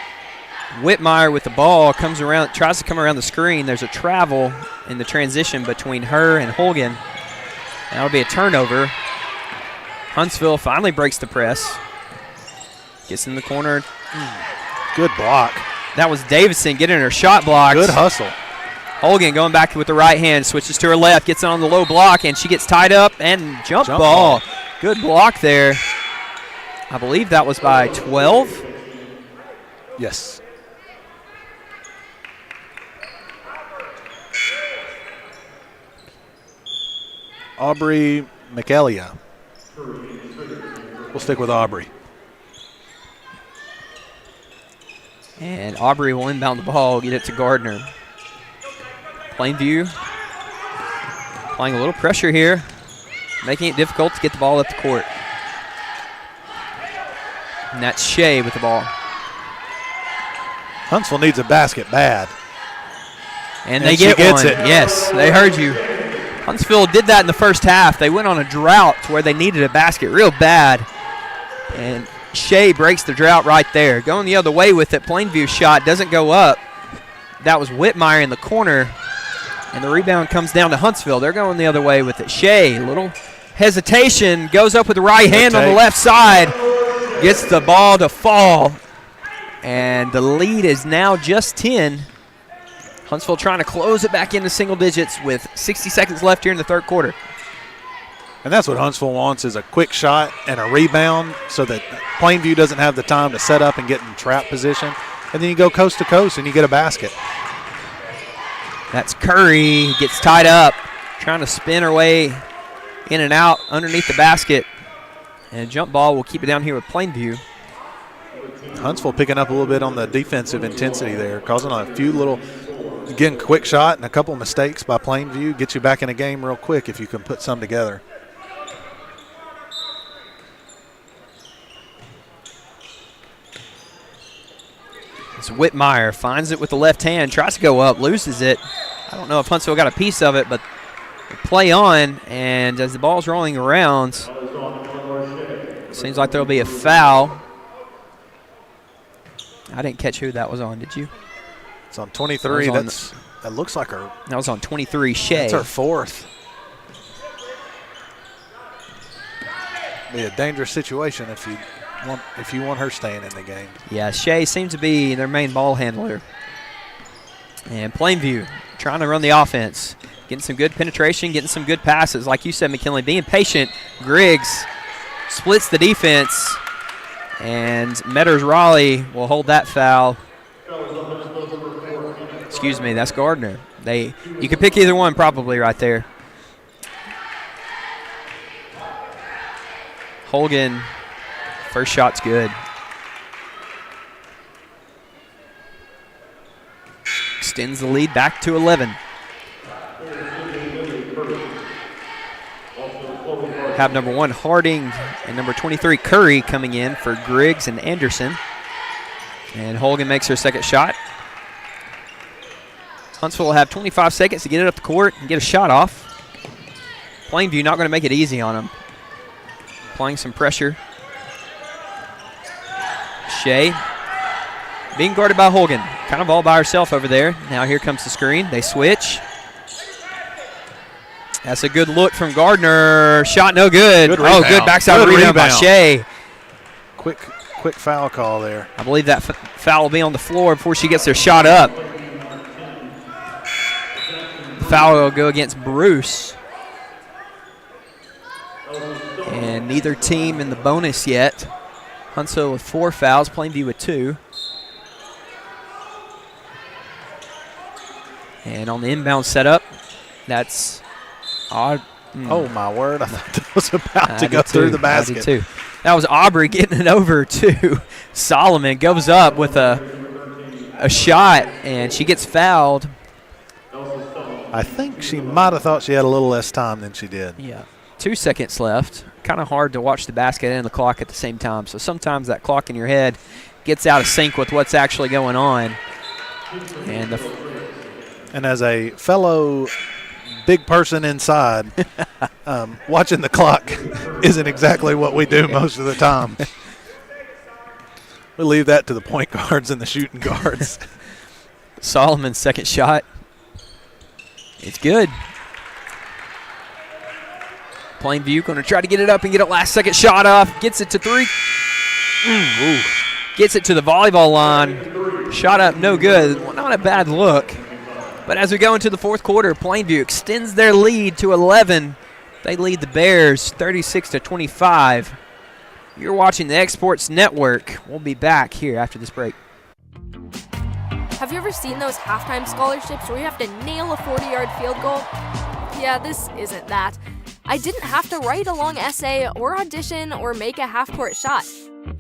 Whitmire with the ball, comes around, tries to come around the screen. There's a travel in the transition between her and Holgan. That'll be a turnover. Huntsville finally breaks the press. Gets in the corner. Good block. That was Davison getting her shot blocked. Good hustle. Holgan going back with the right hand, switches to her left, gets on the low block, and she gets tied up and jump ball. Good block there. I believe that was by 12. Yes. Aubrey McElia. We'll stick with Aubrey. And Aubrey will inbound the ball, get it to Gardner. Plainview applying a little pressure here, making it difficult to get the ball up the court. And that's Shea with the ball. Huntsville needs a basket bad. And they get gets one. It. Yes, they heard you. Huntsville did that in the first half. They went on a drought to where they needed a basket real bad. And Shea breaks the drought right there. Going the other way with it. Plainview shot doesn't go up. That was Whitmire in the corner. And the rebound comes down to Huntsville. They're going the other way with it. Shea, little hesitation, goes up with the right hand on the left side. Gets the ball to fall. And the lead is now just 10. Huntsville trying to close it back into single digits with 60 seconds left here in the third quarter. And that's what Huntsville wants, is a quick shot and a rebound so that Plainview doesn't have the time to set up and get in trap position. And then you go coast to coast and you get a basket. That's Curry, gets tied up, trying to spin her way in and out underneath the basket. And a jump ball will keep it down here with Plainview. Huntsville picking up a little bit on the defensive intensity there, causing a few little, again, quick shot and a couple of mistakes by Plainview. Get you back in a game real quick if you can put some together. It's Whitmire, finds it with the left hand, tries to go up, loses it. I don't know if Huntsville got a piece of it, but play on, and as the ball's rolling around, seems like there'll be a foul. I didn't catch who that was on, did you? It's on 23. That looks like her. That was on 23, Shea. That's her fourth. Be a dangerous situation if you want her staying in the game. Yeah, Shea seems to be their main ball handler. And Plainview trying to run the offense, getting some good penetration, getting some good passes. Like you said, McKinley, being patient. Griggs splits the defense, and Metters Raleigh will hold that foul. Excuse me, that's Gardner. You could pick either one probably right there. Holgan, first shot's good. Extends the lead back to 11. Have number 1 Harding and number 23 Curry coming in for Griggs and Anderson. And Holgan makes her second shot. Huntsville will have 25 seconds to get it up the court and get a shot off. Plainview not going to make it easy on them. Applying some pressure. Shea being guarded by Holgan. Kind of all by herself over there. Now here comes the screen. They switch. That's a good look from Gardner. Shot no good. Good good backside rebound by Shea. Quick foul call there. I believe that foul will be on the floor before she gets her shot up. foul will go against Bruce. And neither team in the bonus yet. Huntsville with 4 fouls, Plainview with 2. And on the inbound setup, that's odd. Oh, my word. I thought that was about to go through the basket. I did too. That was Aubrey getting it over to Solomon. Goes up with a shot, and she gets fouled. I think she might have thought she had a little less time than she did. Yeah. 2 seconds left. Kind of hard to watch the basket and the clock at the same time. So sometimes that clock in your head gets out of sync with what's actually going on. And as a fellow big person inside, watching the clock isn't exactly what we do most of the time. We leave that to the point guards and the shooting guards. Solomon's second shot. It's good. Plainview going to try to get it up and get a last-second shot off. Gets it to 3. Gets it to the volleyball line. Shot up, no good. Well, not a bad look. But as we go into the fourth quarter, Plainview extends their lead to 11. They lead the Bears 36-25. You're watching the X Sports Network. We'll be back here after this break. Have you ever seen those halftime scholarships where you have to nail a 40-yard field goal? Yeah, this isn't that. I didn't have to write a long essay or audition or make a half-court shot.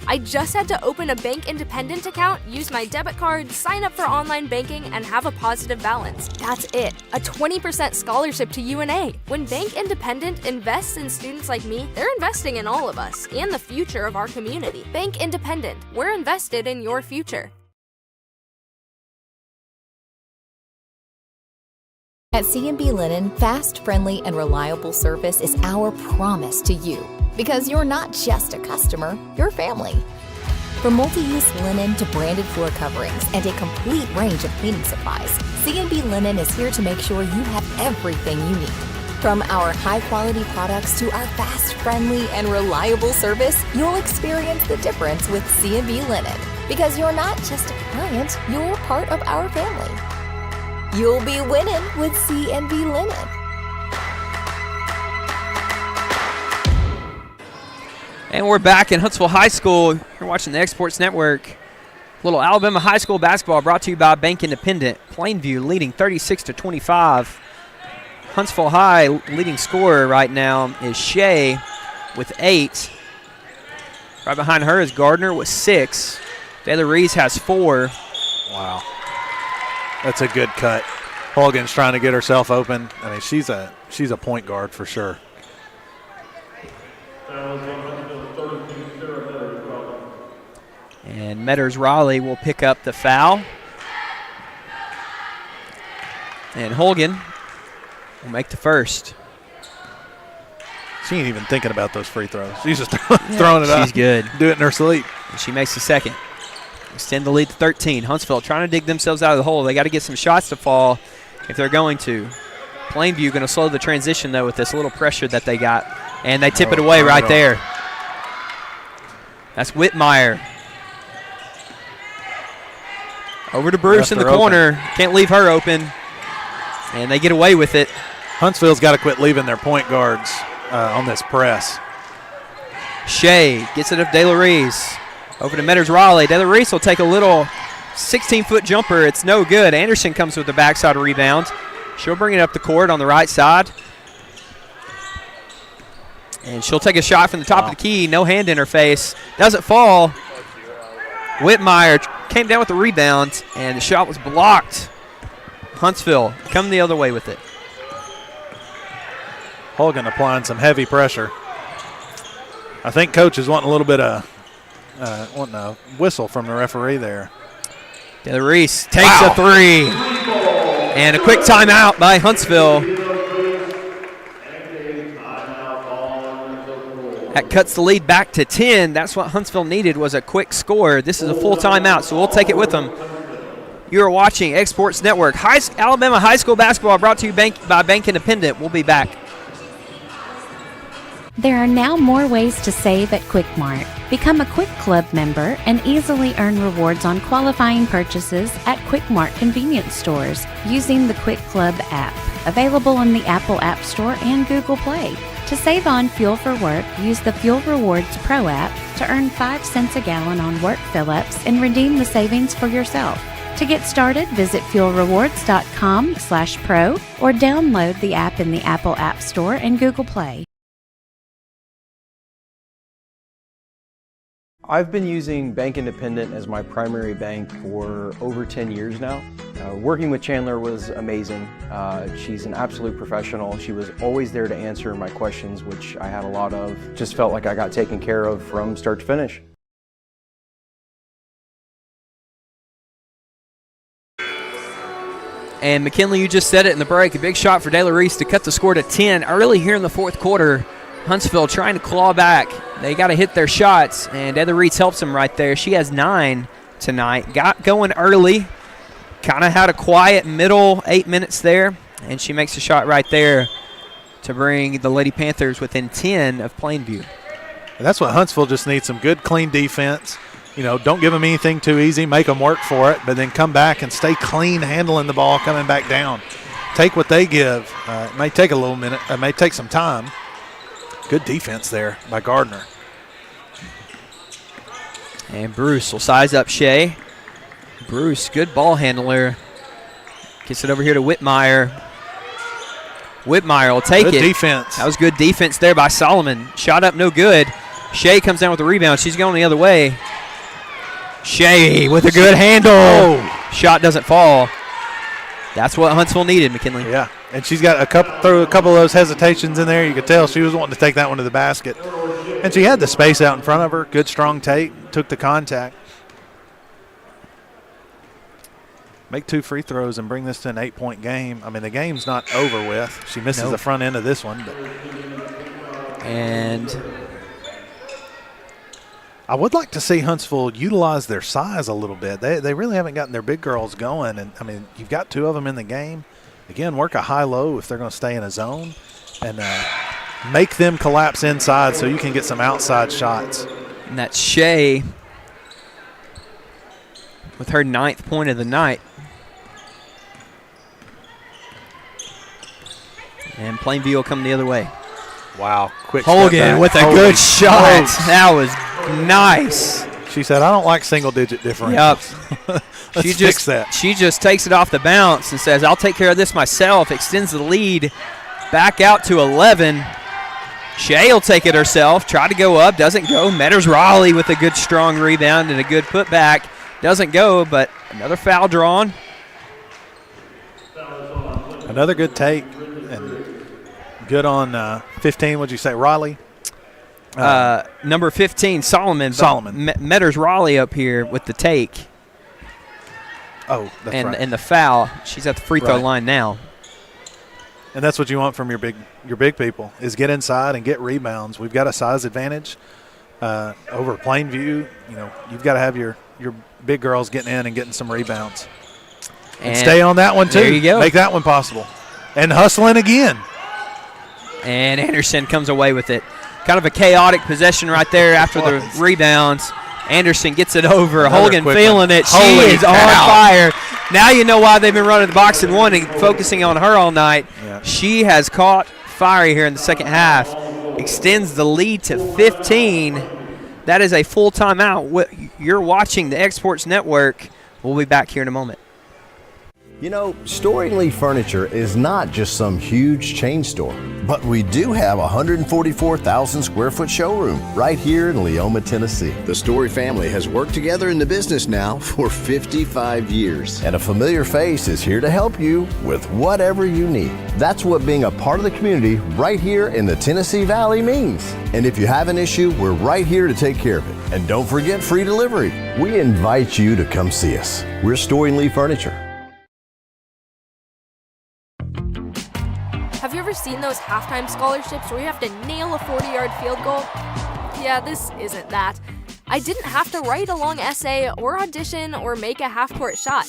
I just had to open a Bank Independent account, use my debit card, sign up for online banking, and have a positive balance. That's it. A 20% scholarship to UNA. When Bank Independent invests in students like me, they're investing in all of us and the future of our community. Bank Independent. We're invested in your future. At C&B Linen, fast, friendly, and reliable service is our promise to you. Because you're not just a customer, you're family. From multi-use linen to branded floor coverings and a complete range of cleaning supplies, C&B Linen is here to make sure you have everything you need. From our high-quality products to our fast, friendly, and reliable service, you'll experience the difference with C&B Linen. Because you're not just a client, you're part of our family. You'll be winning with C&B Linen. And we're back in Huntsville High School. You're watching the X Sports Network. Little Alabama High School basketball brought to you by Bank Independent. Plainview leading 36-25. Huntsville High leading scorer right now is Shea with 8. Right behind her is Gardner with 6. Taylor Reese has 4. Wow. That's a good cut. Hogan's trying to get herself open. I mean, she's a point guard for sure. And Metters Raleigh will pick up the foul. And Holgan will make the first. She ain't even thinking about those free throws. She's just throwing it up. She's good. Do it in her sleep. And she makes the second. Extend the lead to 13. Huntsville trying to dig themselves out of the hole. They got to get some shots to fall if they're going to. Plainview going to slow the transition, though, with this little pressure that they got. And they tip it away right there. That's Whitmire. Over to Bruce in the corner. Can't leave her open. And they get away with it. Huntsville's got to quit leaving their point guards on this press. Shea gets it up De La Reese. Over to Metters Raleigh. De La Reese will take a little 16-foot jumper. It's no good. Anderson comes with the backside rebound. She'll bring it up the court on the right side. And she'll take a shot from the top of the key. No hand in her face. Doesn't fall. Whitmire came down with the rebound, and the shot was blocked. Huntsville come the other way with it. Hogan applying some heavy pressure. I think coach is wanting a little bit of wanting a whistle from the referee there. De La Reese takes a 3. And a quick timeout by Huntsville. That cuts the lead back to 10. That's what Huntsville needed, was a quick score. This is a full timeout, so we'll take it with them. You are watching X Sports Network. Alabama High School basketball brought to you by Bank Independent. We'll be back. There are now more ways to save at Quick Mart. Become a Quick Club member and easily earn rewards on qualifying purchases at Quick Mart convenience stores using the Quick Club app. available in the Apple App Store and Google Play. To save on fuel for work, use the Fuel Rewards Pro app to earn 5 cents a gallon on work fill-ups and redeem the savings for yourself. To get started, visit fuelrewards.com/pro or download the app in the Apple App Store and Google Play. I've been using Bank Independent as my primary bank for over 10 years now. Working with Chandler was amazing. She's an absolute professional. She was always there to answer my questions, which I had a lot of. Just felt like I got taken care of from start to finish. And McKinley, you just said it in the break, a big shot for De La Reese to cut the score to 10 early here in the fourth quarter. Huntsville trying to claw back. They got to hit their shots, and De La Reese helps them right there. She has 9 tonight. Got going early, kind of had a quiet middle 8 minutes there, and she makes a shot right there to bring the Lady Panthers within 10 of Plainview. And that's what Huntsville just needs, some good, clean defense. You know, don't give them anything too easy, make them work for it, but then come back and stay clean handling the ball, coming back down. Take what they give. It may take a little minute. It may take some time. Good defense there by Gardner. And Bruce will size up Shea. Bruce, good ball handler. Gets it over here to Whitmire. Whitmire will take it. Good defense. That was good defense there by Solomon. Shot up, no good. Shea comes down with the rebound. She's going the other way. Shea with a good handle. Oh. Shot doesn't fall. That's what Huntsville needed, McKinley. Yeah, and she's got a couple of those hesitations in there. You could tell she was wanting to take that one to the basket. And she had the space out in front of her. Good, strong take. Took the contact. Make 2 free throws and bring this to an 8-point game. I mean, the game's not over with. She misses the front end of this one. But. And I would like to see Huntsville utilize their size a little bit. They really haven't gotten their big girls going. And, I mean, you've got 2 of them in the game. Again, work a high-low if they're going to stay in a zone. And make them collapse inside so you can get some outside shots. And that's Shea with her 9th point of the night. And Plainview will come the other way. Wow, quick Hogan with a good shot. That was nice. She said, I don't like single-digit differentials. Yep. Let's fix that. She just takes it off the bounce and says, I'll take care of this myself. Extends the lead back out to 11. Shea will take it herself. Try to go up. Doesn't go. Metters Raleigh with a good, strong rebound and a good putback. Doesn't go, but another foul drawn. Another good take. And good on 15. What'd you say, Raleigh? Number 15, Solomon. Metters Raleigh up here with the take. Oh, that's right. And the foul. She's at the free throw line now. And that's what you want from your big people is get inside and get rebounds. We've got a size advantage over Plainview. You know, you've got to have your big girls getting in and getting some rebounds. And stay on that one too. There you go. Make that one possible. And hustling again. And Anderson comes away with it. Kind of a chaotic possession right there after the rebounds. Anderson gets it over. Hogan feeling it. She is on fire. Now you know why they've been running the box and one and focusing on her all night. Yeah. She has caught fire here in the second half. Extends the lead to 15. That is a full timeout. You're watching the Exports Network. We'll be back here in a moment. You know, Storing Lee Furniture is not just some huge chain store, but we do have a 144,000 square foot showroom right here in Leoma, Tennessee. The Story family has worked together in the business now for 55 years. And a familiar face is here to help you with whatever you need. That's what being a part of the community right here in the Tennessee Valley means. And if you have an issue, we're right here to take care of it. And don't forget free delivery. We invite you to come see us. We're Storing Lee Furniture. Have you ever seen those halftime scholarships where you have to nail a 40-yard field goal? Yeah, this isn't that. I didn't have to write a long essay or audition or make a half-court shot.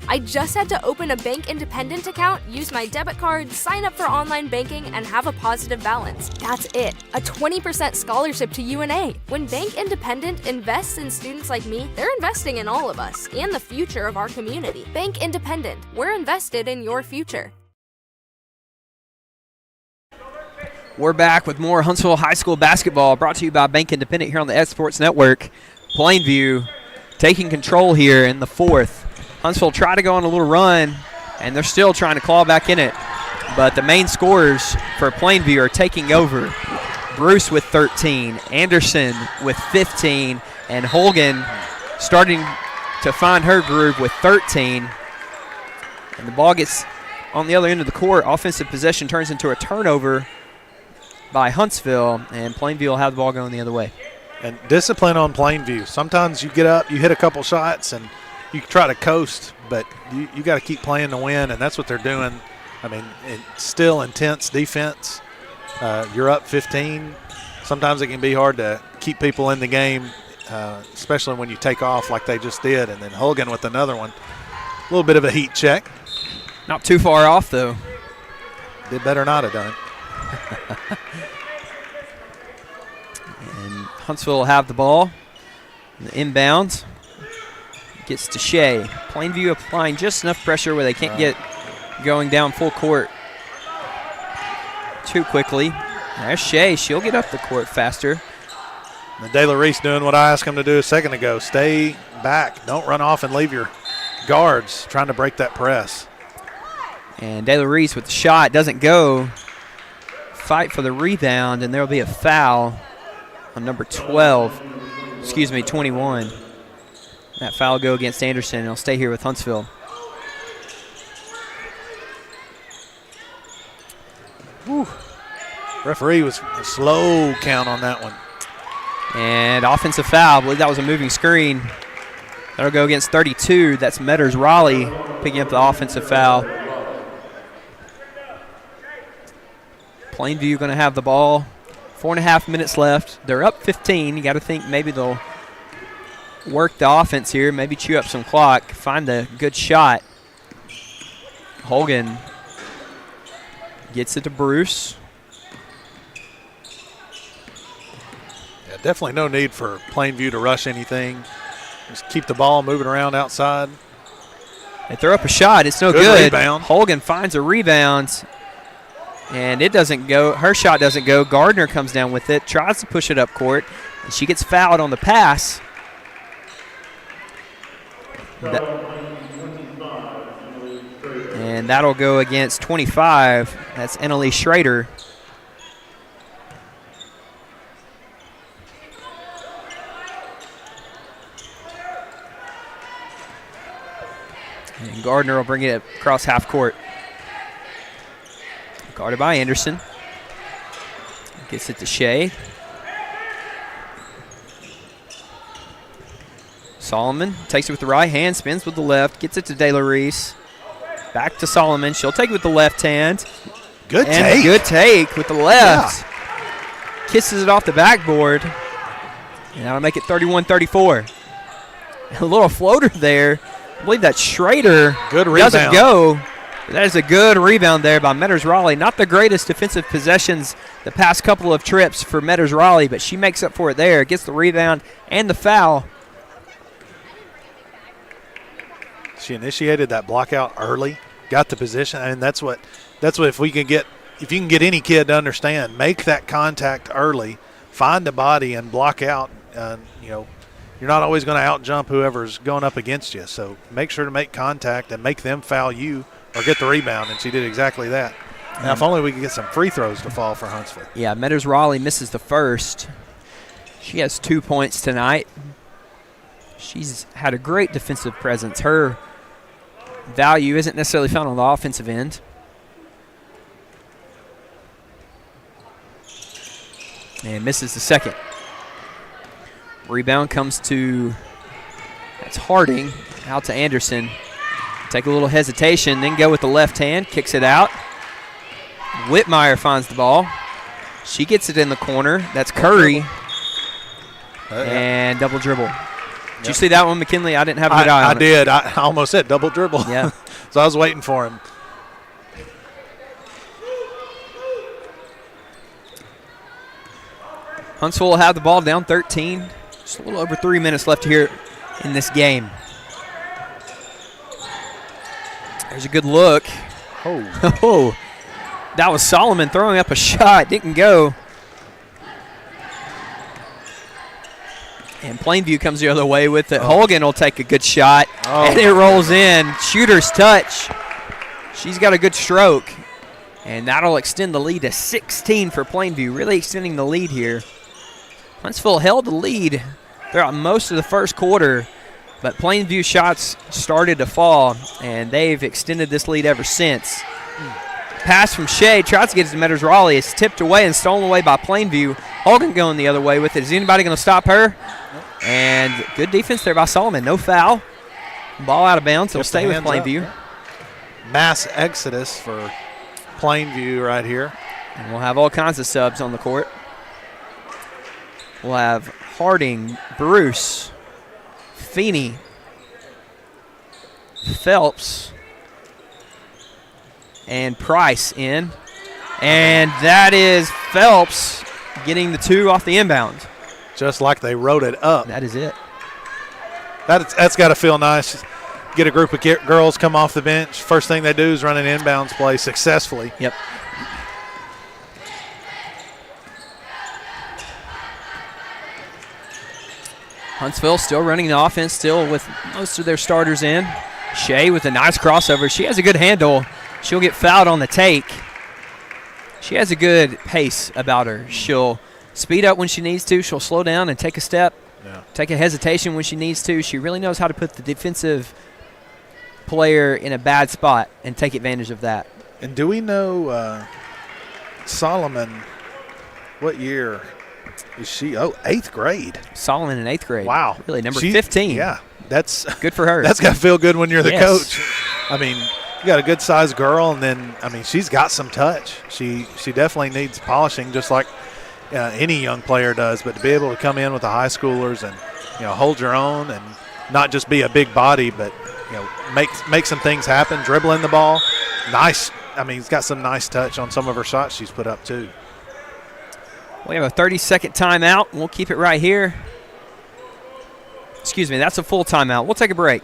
I just had to open a Bank Independent account, use my debit card, sign up for online banking, and have a positive balance. That's it. A 20% scholarship to UNA. When Bank Independent invests in students like me, they're investing in all of us and the future of our community. Bank Independent. We're invested in your future. We're back with more Huntsville High School basketball brought to you by Bank Independent here on the X Sports Network. Plainview taking control here in the fourth. Huntsville tried to go on a little run, and they're still trying to claw back in it. But the main scorers for Plainview are taking over. Bruce with 13, Anderson with 15, and Holgan starting to find her groove with 13. And the ball gets on the other end of the court. Offensive possession turns into a turnover by Huntsville, and Plainview will have the ball going the other way. And discipline on Plainview. Sometimes you get up, you hit a couple shots, and you try to coast, but you got to keep playing to win, and that's what they're doing. I mean, it's still intense defense. You're up 15. Sometimes it can be hard to keep people in the game, especially when you take off like they just did. And then Hogan with another one. A little bit of a heat check. Not too far off, though. They better not have done. And Huntsville will have the ball. The inbounds gets to Shea. Plainview applying just enough pressure where they can't get going down full court too quickly. There's Shea. She'll get up the court faster. And De La Reese doing what I asked him to do a second ago. Stay back. Don't run off and leave your guards trying to break that press. And De La Reese with the shot doesn't go. Fight for the rebound, and there will be a foul on number 21. That foul will go against Anderson, and he'll stay here with Huntsville. Whew. Referee was a slow count on that one. And offensive foul. I believe that was a moving screen. That'll go against 32. That's Metters Raleigh picking up the offensive foul. Plainview going to have the ball. 4.5 minutes left. They're up 15. You got to think maybe they'll work the offense here, maybe chew up some clock, find a good shot. Holgan gets it to Bruce. Yeah, definitely no need for Plainview to rush anything. Just keep the ball moving around outside. They throw up a shot. It's no good. Rebound. Holgan finds a rebound, and it doesn't go. Her shot doesn't go. Gardner comes down with it, tries to push it up court, and she gets fouled on the pass. And that'll go against 25. That's Annalie Schrader. And Gardner will bring it across half court. Guarded by Anderson. Gets it to Shea. Solomon takes it with the right hand, spins with the left, gets it to De La Reese. Back to Solomon. She'll take it with the left hand. Good take. Good take with the left. Yeah. Kisses it off the backboard. And that'll make it 31-34. A little floater there. I believe that Schrader doesn't go. That is a good rebound there by Metters Raleigh. Not the greatest defensive possessions the past couple of trips for Metters Raleigh, but she makes up for it there. Gets the rebound and the foul. She initiated that block out early, got the position, and that's what if you can get any kid to understand, make that contact early, find the body and block out. You're not always going to out jump whoever's going up against you. So make sure to make contact and make them foul you or get the rebound, and she did exactly that. Now, if only we could get some free throws to fall for Huntsville. Yeah, Metters Raleigh misses the first. She has 2 points tonight. She's had a great defensive presence. Her value isn't necessarily found on the offensive end. And misses the second. Rebound comes to, that's Harding, out to Anderson. Take a little hesitation, then go with the left hand, kicks it out. Whitmire finds the ball. She gets it in the corner. That's Curry. And double dribble. Did you see that one, McKinley? I didn't have a good eye on it. I did. I almost said double dribble. Yeah. So I was waiting for him. Huntsville will have the ball down 13. Just a little over 3 minutes left here in this game. There's a good look. Oh. That was Solomon throwing up a shot. Didn't go. And Plainview comes the other way with it. Holgan will take a good shot. And it rolls in. Shooter's touch. She's got a good stroke. And that'll extend the lead to 16 for Plainview. Really extending the lead here. Huntsville held the lead throughout most of the first quarter, but Plainview shots started to fall, and they've extended this lead ever since. Pass from Shea, tries to get it to Metters Raleigh. It's tipped away and stolen away by Plainview. Holgan going the other way with it. Is anybody going to stop her? And good defense there by Solomon. No foul. Ball out of bounds. It'll stay with Plainview. Mass exodus for Plainview right here. And we'll have all kinds of subs on the court. We'll have Harding, Bruce, Feeney, Phelps, and Price in. And that is Phelps getting the 2 off the inbound. Just like they wrote it up. That is it. That's got to feel nice. Get a group of girls come off the bench. First thing they do is run an inbounds play successfully. Yep. Huntsville still running the offense, still with most of their starters in. Shea with a nice crossover. She has a good handle. She'll get fouled on the take. She has a good pace about her. She'll speed up when she needs to. She'll slow down and take a step, take a hesitation when she needs to. She really knows how to put the defensive player in a bad spot and take advantage of that. And do we know Solomon, what year is she? Oh, 8th grade. Solomon in 8th grade. Wow. Really, number 15. Yeah, that's good for her. That's got to feel good when you're the coach. I mean, you got a good-sized girl, and then, I mean, she's got some touch. She definitely needs polishing just like any young player does, but to be able to come in with the high schoolers and, hold your own and not just be a big body, but, make some things happen, dribbling the ball. Nice. I mean, he's got some nice touch on some of her shots she's put up too. We have a 30-second timeout. We'll keep it right here. Excuse me, that's a full timeout. We'll take a break.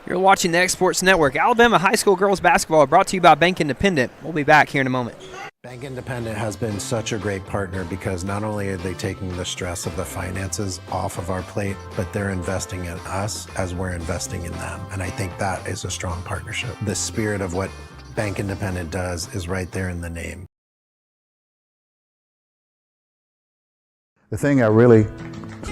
You're watching the X Sports Network. Alabama High School Girls Basketball brought to you by Bank Independent. We'll be back here in a moment. Bank Independent has been such a great partner because not only are they taking the stress of the finances off of our plate, but they're investing in us as we're investing in them. And I think that is a strong partnership. The spirit of what Bank Independent does is right there in the name. The thing that really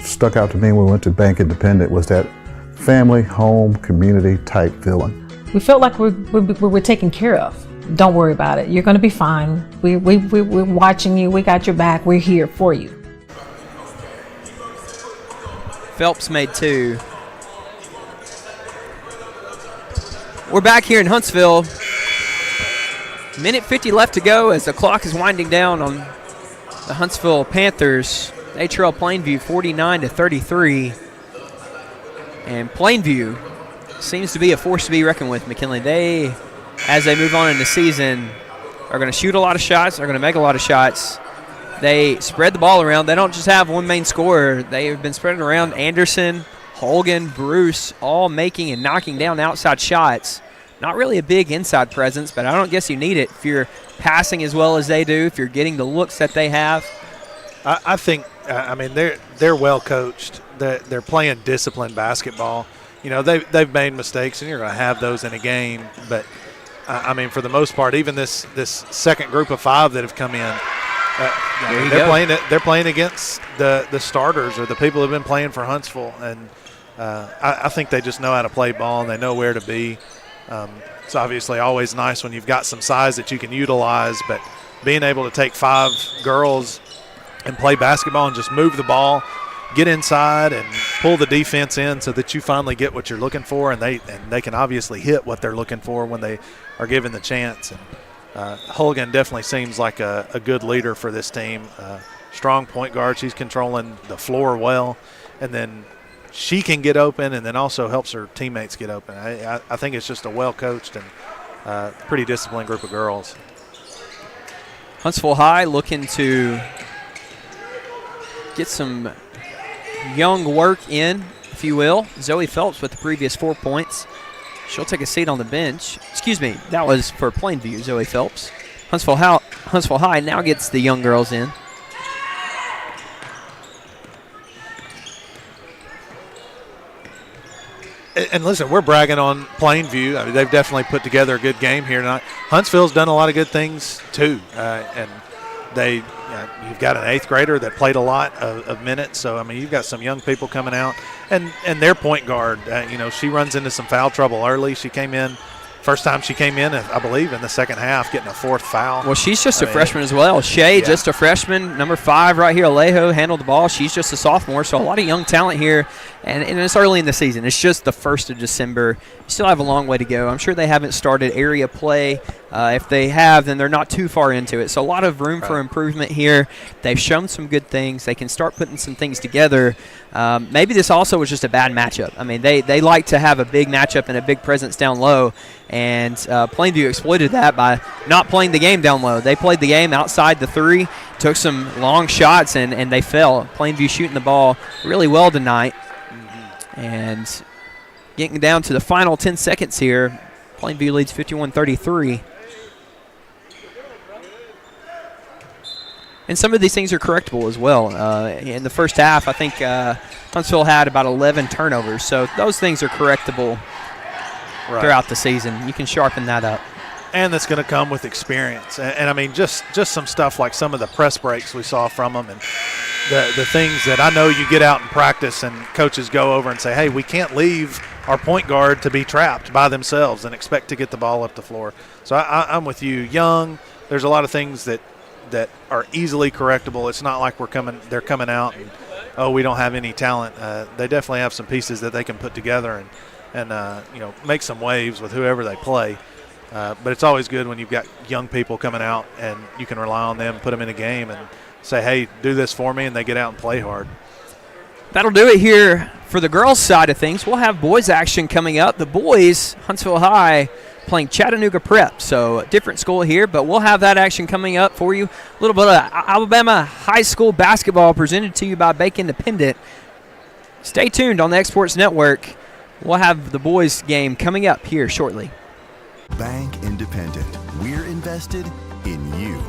stuck out to me when we went to Bank Independent was that family, home, community type feeling. We felt like we were taken care of. Don't worry about it. You're going to be fine. We're watching you. We got your back. We're here for you. Phelps made 2. We're back here in Huntsville. Minute 50 left to go as the clock is winding down on the Huntsville Panthers. They trail Plainview 49-33. And Plainview seems to be a force to be reckoned with, McKinley. They, as they move on in the season, are going to shoot a lot of shots. They're going to make a lot of shots. They spread the ball around. They don't just have one main scorer. They have been spreading around. Anderson, Holgan, Bruce, all making and knocking down outside shots. Not really a big inside presence, but I don't guess you need it if you're passing as well as they do, if you're getting the looks that they have. I think, I mean, they're well coached. They're playing disciplined basketball. They've made mistakes, and you're going to have those in a game. But I mean, for the most part, even this second group of 5 that have come in, they're playing against the starters or the people who have been playing for Huntsville, and I think they just know how to play ball and they know where to be. It's obviously always nice when you've got some size that you can utilize, but being able to take 5 girls and play basketball and just move the ball, get inside and pull the defense in so that you finally get what you're looking for, and they can obviously hit what they're looking for when they are given the chance. And Holgan definitely seems like a good leader for this team. Strong point guard. She's controlling the floor well, and then she can get open and then also helps her teammates get open. I think it's just a well-coached and pretty disciplined group of girls. Huntsville High looking to get some young work in, if you will. Zoe Phelps with the previous 4 points. She'll take a seat on the bench. Excuse me, that was for Plainview, Zoe Phelps. Huntsville High now gets the young girls in. And listen, we're bragging on Plainview. I mean, they've definitely put together a good game here tonight. Huntsville's done a lot of good things too, and you've got an 8th grader that played a lot of minutes. So I mean, you've got some young people coming out, and their point guard. She runs into some foul trouble early. She came in. First time she came in, I believe, in the second half, getting a 4th foul. Well, she's just a freshman as well. Shay, just a freshman. Number 5 right here, Alejo, handled the ball. She's just a sophomore, so a lot of young talent here. And it's early in the season. It's just the 1st of December. You still have a long way to go. I'm sure they haven't started area play. If they have, then they're not too far into it. So a lot of room for improvement here. They've shown some good things. They can start putting some things together. Maybe this also was just a bad matchup. I mean, they like to have a big matchup and a big presence down low. And Plainview exploited that by not playing the game down low. They played the game outside the 3, took some long shots, and they fell. Plainview shooting the ball really well tonight. And getting down to the final 10 seconds here, Plainview leads 51-33. And some of these things are correctable as well. In the first half, I think Huntsville had about 11 turnovers. So those things are correctable throughout the season. You can sharpen that up. And that's going to come with experience. And I mean, just some stuff like some of the press breaks we saw from them and the things that I know you get out in practice and coaches go over and say, hey, we can't leave our point guard to be trapped by themselves and expect to get the ball up the floor. So I'm with you. Young, there's a lot of things that are easily correctable. It's not like they're coming out and, we don't have any talent. They definitely have some pieces that they can put together and make some waves with whoever they play. But it's always good when you've got young people coming out and you can rely on them, put them in a game and say, hey, do this for me, and they get out and play hard. That'll do it here for the girls' side of things. We'll have boys action coming up. The boys, Huntsville High, playing Chattanooga Prep. So a different school here, but we'll have that action coming up for you. A little bit of Alabama high school basketball presented to you by Bank Independent. Stay tuned on the Exports Network. We'll have the boys' game coming up here shortly. Bank Independent. We're invested in you.